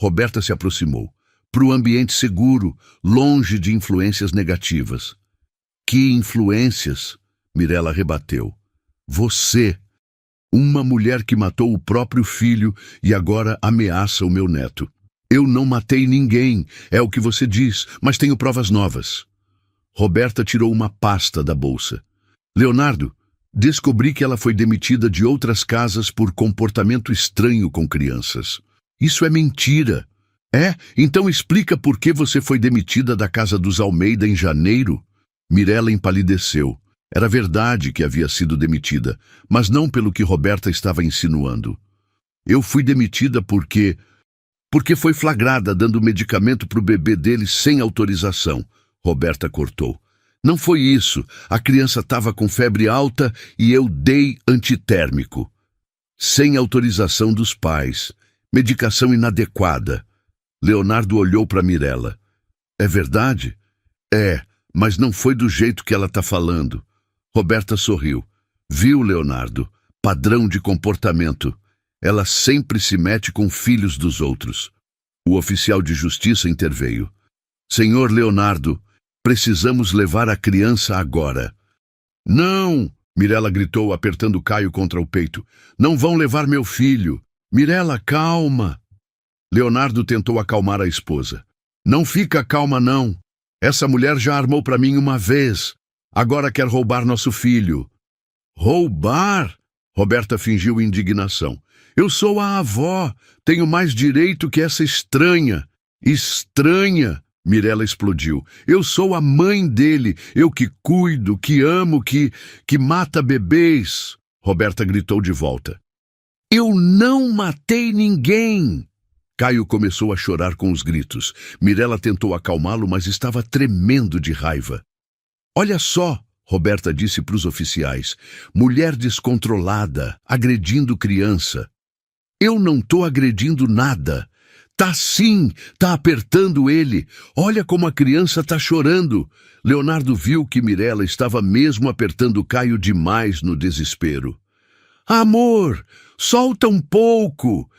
Roberta se aproximou. Para o ambiente seguro, longe de influências negativas. Que influências? Mirella rebateu. Você, uma mulher que matou o próprio filho e agora ameaça o meu neto. Eu não matei ninguém, é o que você diz, mas tenho provas novas. Roberta tirou uma pasta da bolsa. Leonardo, descobri que ela foi demitida de outras casas por comportamento estranho com crianças. Isso é mentira. É? Então explica por que você foi demitida da casa dos Almeida em janeiro? Mirella empalideceu. Era verdade que havia sido demitida, mas não pelo que Roberta estava insinuando. Eu fui demitida porque foi flagrada dando medicamento para o bebê dele sem autorização. Roberta cortou. Não foi isso. A criança estava com febre alta e eu dei antitérmico. Sem autorização dos pais. Medicação inadequada. Leonardo olhou para Mirella. É verdade? É, mas não foi do jeito que ela está falando. Roberta sorriu. Viu, Leonardo? Padrão de comportamento. Ela sempre se mete com filhos dos outros. O oficial de justiça interveio. Senhor Leonardo, precisamos levar a criança agora. Não! Mirella gritou, apertando Caio contra o peito. Não vão levar meu filho. Mirella, calma! Leonardo tentou acalmar a esposa. Não fica calma, não. Essa mulher já armou para mim uma vez. Agora quer roubar nosso filho. Roubar? Roberta fingiu indignação. Eu sou a avó. Tenho mais direito que essa estranha. Estranha? Mirella explodiu. Eu sou a mãe dele. Eu que cuido, que amo, que mata bebês. Roberta gritou de volta. Eu não matei ninguém. Caio começou a chorar com os gritos. Mirella tentou acalmá-lo, mas estava tremendo de raiva. Olha só, Roberta disse para os oficiais. Mulher descontrolada, agredindo criança. Eu não estou agredindo nada. Tá sim, tá apertando ele. Olha como a criança tá chorando. Leonardo viu que Mirella estava mesmo apertando Caio demais no desespero. Amor, solta um pouco.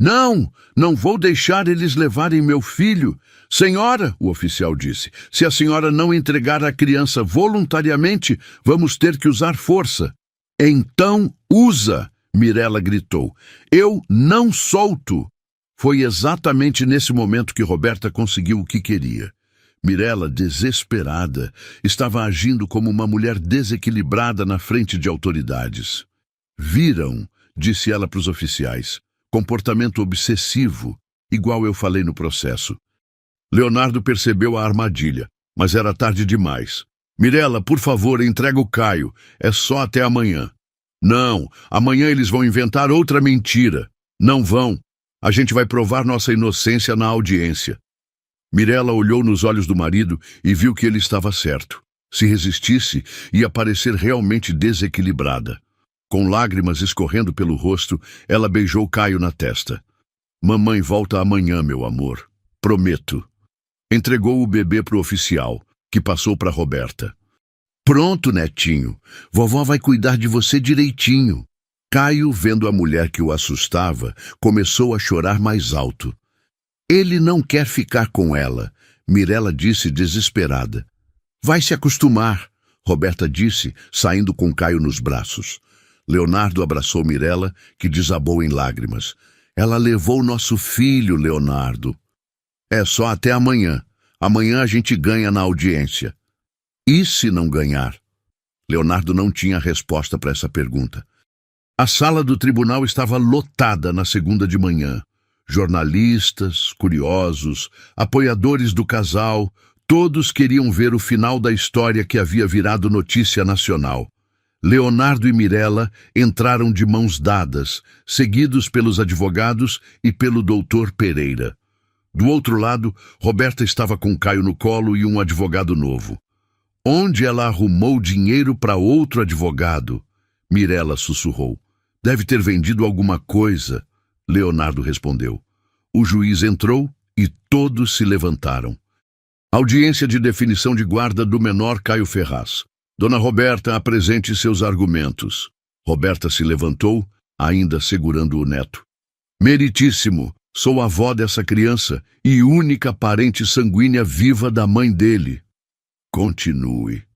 Não vou deixar eles levarem meu filho. Senhora, o oficial disse, se a senhora não entregar a criança voluntariamente, vamos ter que usar força. Então usa, Mirella gritou. Eu não solto. Foi exatamente nesse momento que Roberta conseguiu o que queria. Mirella, desesperada, estava agindo como uma mulher desequilibrada na frente de autoridades. Viram, disse ela para os oficiais. Comportamento obsessivo, igual eu falei no processo. Leonardo percebeu a armadilha, mas era tarde demais. Mirella, por favor, entrega o Caio. É só até amanhã. Não, amanhã eles vão inventar outra mentira. Não vão. A gente vai provar nossa inocência na audiência. Mirella olhou nos olhos do marido e viu que ele estava certo. Se resistisse, ia parecer realmente desequilibrada. Com lágrimas escorrendo pelo rosto, ela beijou Caio na testa. Mamãe volta amanhã, meu amor. Prometo. Entregou o bebê para o oficial, que passou para Roberta. Pronto, netinho. Vovó vai cuidar de você direitinho. Caio, vendo a mulher que o assustava, começou a chorar mais alto. Ele não quer ficar com ela, Mirella disse desesperada. Vai se acostumar, Roberta disse, saindo com Caio nos braços. Leonardo abraçou Mirella, que desabou em lágrimas. Ela levou nosso filho, Leonardo. É só até amanhã. Amanhã a gente ganha na audiência. E se não ganhar? Leonardo não tinha resposta para essa pergunta. A sala do tribunal estava lotada na segunda de manhã. Jornalistas, curiosos, apoiadores do casal, todos queriam ver o final da história que havia virado notícia nacional. Leonardo e Mirella entraram de mãos dadas, seguidos pelos advogados e pelo doutor Pereira. Do outro lado, Roberta estava com Caio no colo e um advogado novo. Onde ela arrumou dinheiro para outro advogado? Mirella sussurrou. Deve ter vendido alguma coisa, Leonardo respondeu. O juiz entrou e todos se levantaram. Audiência de definição de guarda do menor Caio Ferraz. Dona Roberta, apresente seus argumentos. Roberta se levantou, ainda segurando o neto. Meritíssimo, sou avó dessa criança e única parente sanguínea viva da mãe dele. Continue.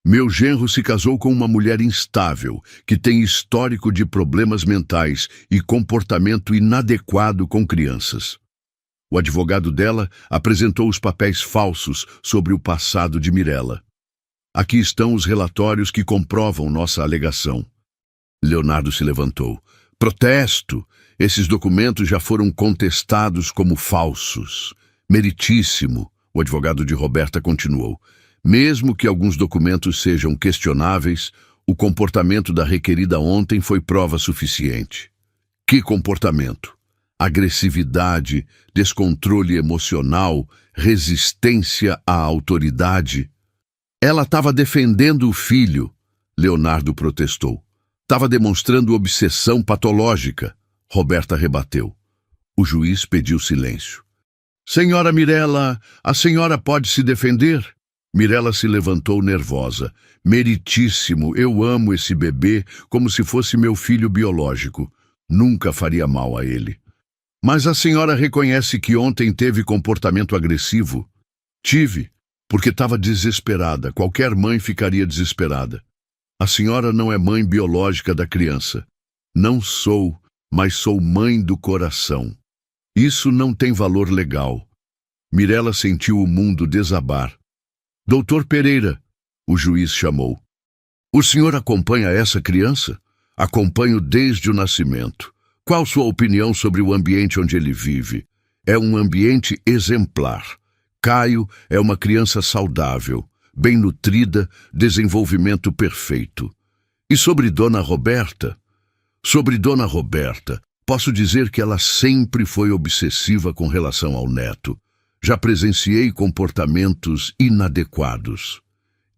Meu genro se casou com uma mulher instável, que tem histórico de problemas mentais e comportamento inadequado com crianças. O advogado dela apresentou os papéis falsos sobre o passado de Mirella. Aqui estão os relatórios que comprovam nossa alegação. Leonardo se levantou. Protesto! Esses documentos já foram contestados como falsos. Meritíssimo, o advogado de Roberta continuou. Mesmo que alguns documentos sejam questionáveis, o comportamento da requerida ontem foi prova suficiente. Que comportamento? Agressividade, descontrole emocional, resistência à autoridade. Ela estava defendendo o filho, Leonardo protestou. Estava demonstrando obsessão patológica, Roberta rebateu. O juiz pediu silêncio. Senhora Mirella, a senhora pode se defender? Mirella se levantou nervosa. Meritíssimo, eu amo esse bebê como se fosse meu filho biológico. Nunca faria mal a ele. Mas a senhora reconhece que ontem teve comportamento agressivo? Tive, porque estava desesperada. Qualquer mãe ficaria desesperada. A senhora não é mãe biológica da criança. Não sou, mas sou mãe do coração. Isso não tem valor legal. Mirella sentiu o mundo desabar. Doutor Pereira, o juiz chamou. O senhor acompanha essa criança? Acompanho desde o nascimento. Qual sua opinião sobre o ambiente onde ele vive? É um ambiente exemplar. Caio é uma criança saudável, bem nutrida, desenvolvimento perfeito. E sobre Dona Roberta? Sobre Dona Roberta, posso dizer que ela sempre foi obsessiva com relação ao neto. Já presenciei comportamentos inadequados.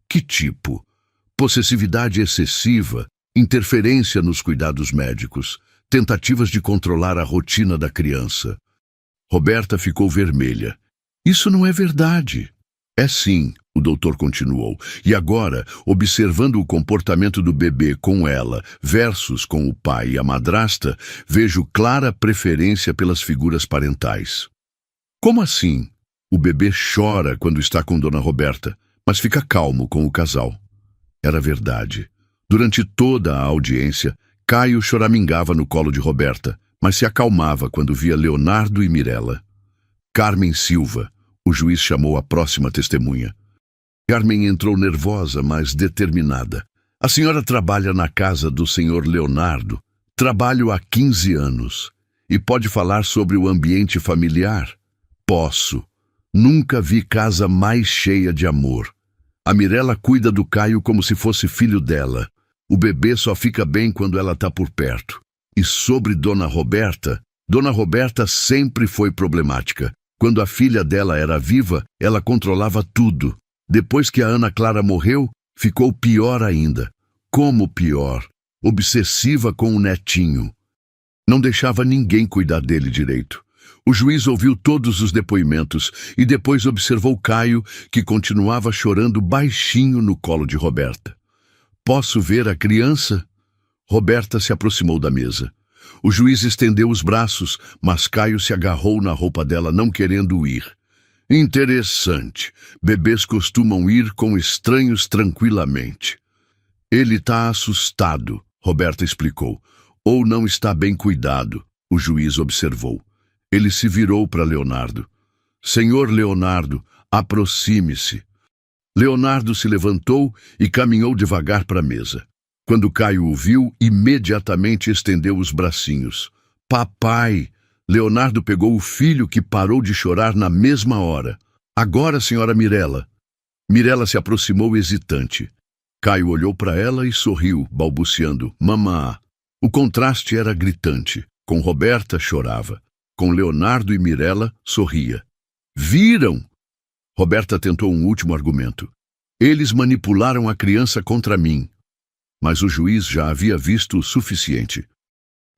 Que tipo? Possessividade excessiva, interferência nos cuidados médicos, tentativas de controlar a rotina da criança. Roberta ficou vermelha. Isso não é verdade. É sim, o doutor continuou. E agora, observando o comportamento do bebê com ela versus com o pai e a madrasta, vejo clara preferência pelas figuras parentais. Como assim? O bebê chora quando está com Dona Roberta, mas fica calmo com o casal. Era verdade. Durante toda a audiência, Caio choramingava no colo de Roberta, mas se acalmava quando via Leonardo e Mirella. Carmen Silva, o juiz chamou a próxima testemunha. Carmen entrou nervosa, mas determinada. A senhora trabalha na casa do senhor Leonardo. Trabalho há 15 anos. E pode falar sobre o ambiente familiar? Posso. Nunca vi casa mais cheia de amor. A Mirella cuida do Caio como se fosse filho dela. O bebê só fica bem quando ela está por perto. E sobre Dona Roberta sempre foi problemática. Quando a filha dela era viva, ela controlava tudo. Depois que a Ana Clara morreu, ficou pior ainda. Como pior? Obsessiva com o netinho. Não deixava ninguém cuidar dele direito. O juiz ouviu todos os depoimentos e depois observou Caio, que continuava chorando baixinho no colo de Roberta. Posso ver a criança? Roberta se aproximou da mesa. O juiz estendeu os braços, mas Caio se agarrou na roupa dela, não querendo ir. Interessante. Bebês costumam ir com estranhos tranquilamente. Ele está assustado, Roberta explicou. Ou não está bem cuidado, o juiz observou. Ele se virou para Leonardo. Senhor Leonardo, aproxime-se. Leonardo se levantou e caminhou devagar para a mesa. Quando Caio o viu, imediatamente estendeu os bracinhos. Papai! Leonardo pegou o filho, que parou de chorar na mesma hora. Agora, senhora Mirella. Mirella se aproximou hesitante. Caio olhou para ela e sorriu, balbuciando, mamã. O contraste era gritante. Com Roberta, chorava. Com Leonardo e Mirella, sorria. Viram? Roberta tentou um último argumento. Eles manipularam a criança contra mim. Mas o juiz já havia visto o suficiente.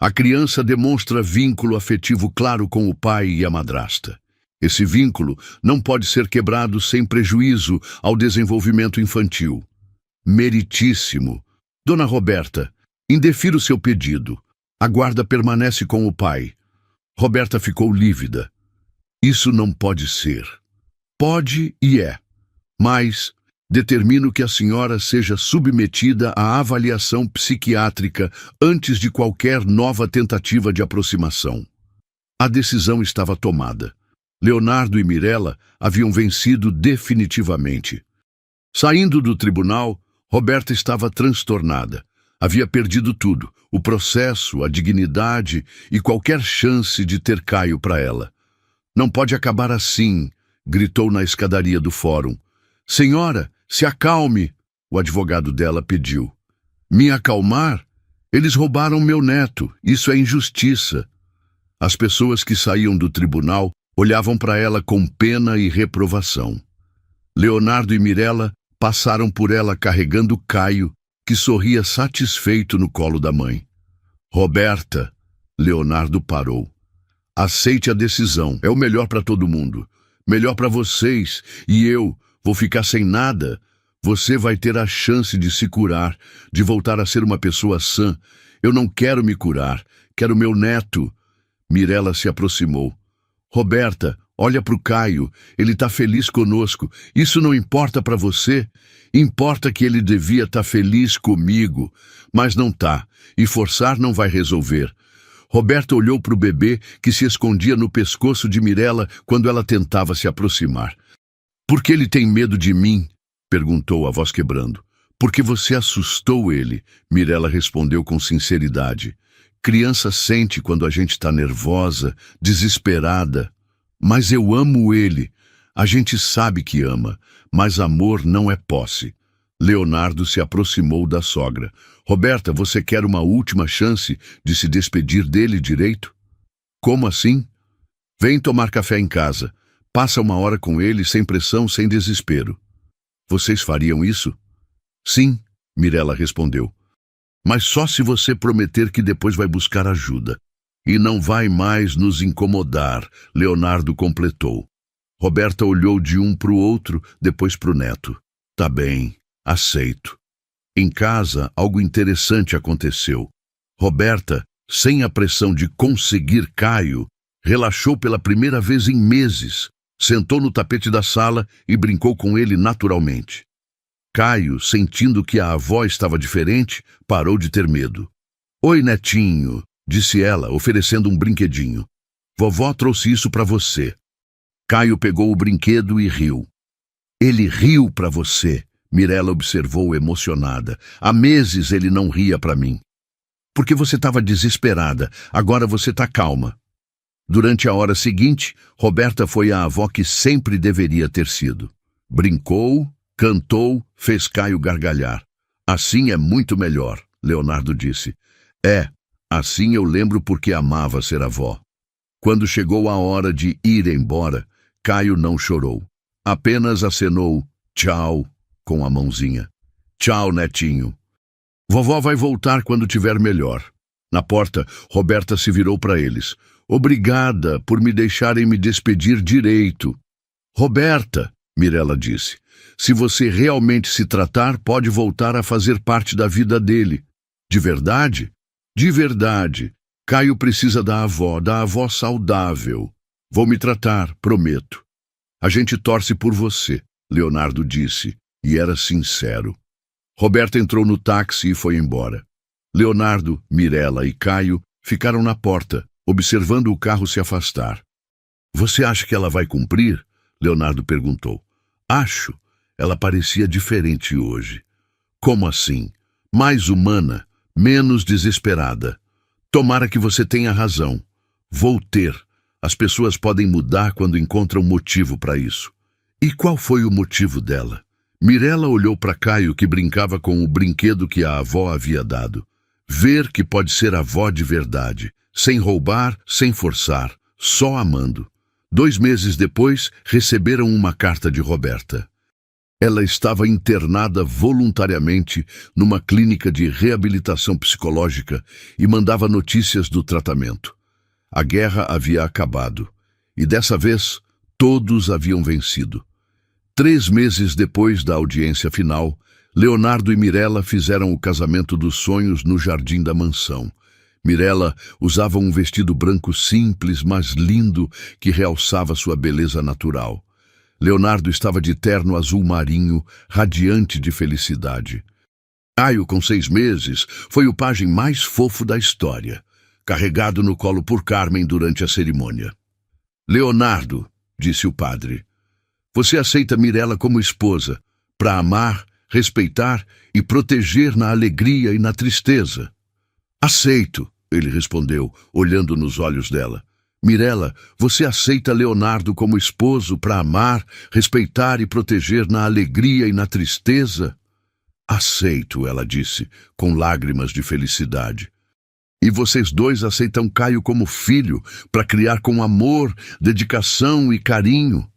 A criança demonstra vínculo afetivo claro com o pai e a madrasta. Esse vínculo não pode ser quebrado sem prejuízo ao desenvolvimento infantil. Meritíssimo. Dona Roberta, indefira o seu pedido. A guarda permanece com o pai. Roberta ficou lívida. Isso não pode ser. Pode e é. Mas determino que a senhora seja submetida à avaliação psiquiátrica antes de qualquer nova tentativa de aproximação. A decisão estava tomada. Leonardo e Mirella haviam vencido definitivamente. Saindo do tribunal, Roberta estava transtornada. Havia perdido tudo, o processo, a dignidade e qualquer chance de ter Caio para ela. Não pode acabar assim, gritou na escadaria do fórum. Senhora, se acalme, o advogado dela pediu. Me acalmar? Eles roubaram meu neto, isso é injustiça. As pessoas que saíam do tribunal olhavam para ela com pena e reprovação. Leonardo e Mirella passaram por ela carregando Caio, que sorria satisfeito no colo da mãe. Roberta, Leonardo parou. Aceite a decisão, é o melhor para todo mundo. Melhor para vocês, e eu vou ficar sem nada. Você vai ter a chance de se curar, de voltar a ser uma pessoa sã. Eu não quero me curar, quero meu neto. Mirella se aproximou. Roberta, olha para o Caio, ele está feliz conosco. Isso não importa para você? Importa que ele devia estar feliz comigo, mas não está, e forçar não vai resolver. Roberta olhou para o bebê que se escondia no pescoço de Mirella quando ela tentava se aproximar. Por que ele tem medo de mim? Perguntou, a voz quebrando. Porque você assustou ele, Mirella respondeu com sinceridade. Criança sente quando a gente está nervosa, desesperada. Mas eu amo ele. A gente sabe que ama, mas amor não é posse. Leonardo se aproximou da sogra. Roberta, você quer uma última chance de se despedir dele direito? Como assim? Vem tomar café em casa. Passa uma hora com ele, sem pressão, sem desespero. Vocês fariam isso? Sim, Mirella respondeu. Mas só se você prometer que depois vai buscar ajuda. E não vai mais nos incomodar, Leonardo completou. Roberta olhou de um para o outro, depois para o neto. Tá bem, aceito. Em casa, algo interessante aconteceu. Roberta, sem a pressão de conseguir Caio, relaxou pela primeira vez em meses, sentou no tapete da sala e brincou com ele naturalmente. Caio, sentindo que a avó estava diferente, parou de ter medo. Oi, netinho, disse ela, oferecendo um brinquedinho. Vovó trouxe isso para você. Caio pegou o brinquedo e riu. Ele riu para você, Mirella observou emocionada. Há meses ele não ria para mim. Porque você estava desesperada, agora você está calma. Durante a hora seguinte, Roberta foi a avó que sempre deveria ter sido. Brincou, cantou, fez Caio gargalhar. Assim é muito melhor, Leonardo disse. É, assim eu lembro porque amava ser avó. Quando chegou a hora de ir embora, Caio não chorou. Apenas acenou tchau com a mãozinha. Tchau, netinho. Vovó vai voltar quando tiver melhor. Na porta, Roberta se virou para eles. Obrigada por me deixarem me despedir direito. Roberta, Mirella disse, se você realmente se tratar, pode voltar a fazer parte da vida dele. De verdade? De verdade. Caio precisa da avó saudável. Vou me tratar, prometo. A gente torce por você, Leonardo disse, e era sincero. Roberta entrou no táxi e foi embora. Leonardo, Mirella e Caio ficaram na porta, observando o carro se afastar. Você acha que ela vai cumprir? Leonardo perguntou. Acho. Ela parecia diferente hoje. Como assim? Mais humana, menos desesperada. Tomara que você tenha razão. Vou ter. As pessoas podem mudar quando encontram motivo para isso. E qual foi o motivo dela? Mirella olhou para Caio, que brincava com o brinquedo que a avó havia dado. Ver que pode ser avó de verdade, sem roubar, sem forçar, só amando. 2 meses depois, receberam uma carta de Roberta. Ela estava internada voluntariamente numa clínica de reabilitação psicológica e mandava notícias do tratamento. A guerra havia acabado, e dessa vez todos haviam vencido. 3 meses depois da audiência final, Leonardo e Mirella fizeram o casamento dos sonhos no jardim da mansão. Mirella usava um vestido branco simples, mas lindo, que realçava sua beleza natural. Leonardo estava de terno azul marinho, radiante de felicidade. Caio, com 6 meses, foi o pajem mais fofo da história, carregado no colo por Carmen durante a cerimônia. Leonardo, disse o padre, você aceita Mirella como esposa, para amar, respeitar e proteger na alegria e na tristeza? Aceito, ele respondeu, olhando nos olhos dela. Mirella, você aceita Leonardo como esposo para amar, respeitar e proteger na alegria e na tristeza? Aceito, ela disse, com lágrimas de felicidade. E vocês dois aceitam Caio como filho, para criar com amor, dedicação e carinho?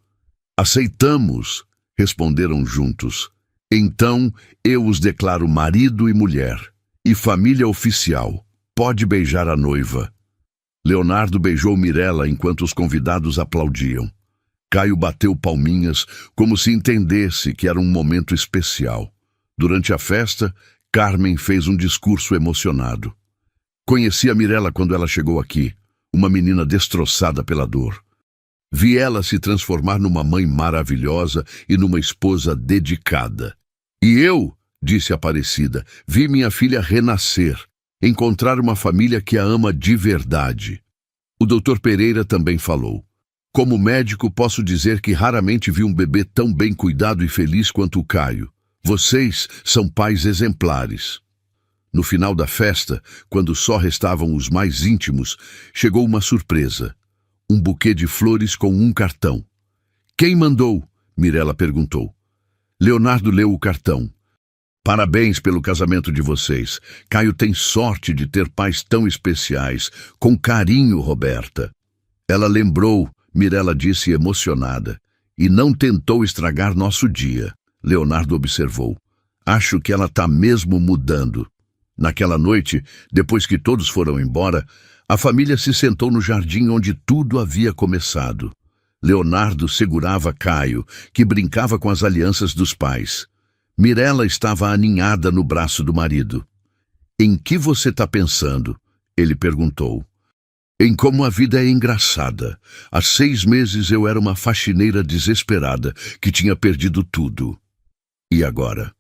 Aceitamos, responderam juntos. Então eu os declaro marido e mulher, e família oficial. Pode beijar a noiva. Leonardo beijou Mirella enquanto os convidados aplaudiam. Caio bateu palminhas, como se entendesse que era um momento especial. Durante a festa, Carmen fez um discurso emocionado. Conheci a Mirella quando ela chegou aqui, uma menina destroçada pela dor. Vi ela se transformar numa mãe maravilhosa e numa esposa dedicada. E eu, disse Aparecida, vi minha filha renascer, encontrar uma família que a ama de verdade. O Dr. Pereira também falou. Como médico, posso dizer que raramente vi um bebê tão bem cuidado e feliz quanto o Caio. Vocês são pais exemplares. No final da festa, quando só restavam os mais íntimos, chegou uma surpresa. Um buquê de flores com um cartão. Quem mandou? Mirella perguntou. Leonardo leu o cartão. Parabéns pelo casamento de vocês. Caio tem sorte de ter pais tão especiais. Com carinho, Roberta. Ela lembrou, Mirella disse emocionada. E não tentou estragar nosso dia. Leonardo observou. Acho que ela está mesmo mudando. Naquela noite, depois que todos foram embora, a família se sentou no jardim onde tudo havia começado. Leonardo segurava Caio, que brincava com as alianças dos pais. Mirella estava aninhada no braço do marido. Em que você está pensando? Ele perguntou. Em como a vida é engraçada. Há 6 meses eu era uma faxineira desesperada, que tinha perdido tudo. E agora?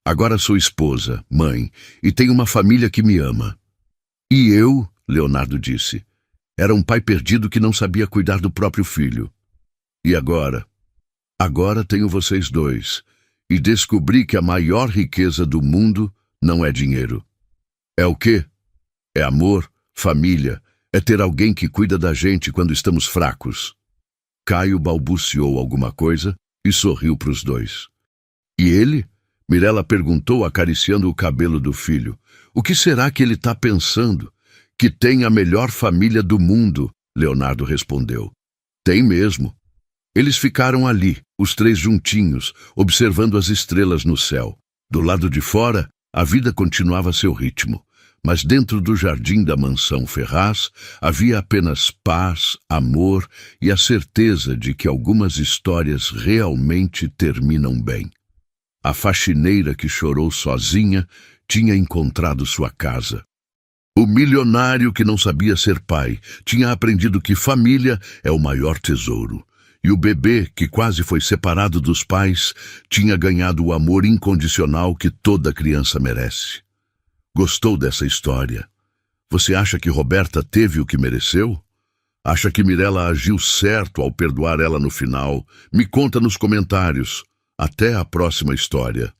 Agora sou esposa, mãe, e tenho uma família que me ama. E eu, Leonardo disse, era um pai perdido que não sabia cuidar do próprio filho. E agora? Agora tenho vocês dois, e descobri que a maior riqueza do mundo não é dinheiro. É o quê? É amor, família, é ter alguém que cuida da gente quando estamos fracos. Caio balbuciou alguma coisa e sorriu para os dois. E ele? Mirella perguntou, acariciando o cabelo do filho. O que será que ele está pensando? Que tem a melhor família do mundo, Leonardo respondeu. Tem mesmo. Eles ficaram ali, os 3 juntinhos, observando as estrelas no céu. Do lado de fora, a vida continuava seu ritmo. Mas dentro do jardim da mansão Ferraz, havia apenas paz, amor e a certeza de que algumas histórias realmente terminam bem. A faxineira que chorou sozinha tinha encontrado sua casa. O milionário que não sabia ser pai tinha aprendido que família é o maior tesouro. E o bebê, que quase foi separado dos pais, tinha ganhado o amor incondicional que toda criança merece. Gostou dessa história? Você acha que Roberta teve o que mereceu? Acha que Mirella agiu certo ao perdoar ela no final? Me conta nos comentários. Até a próxima história.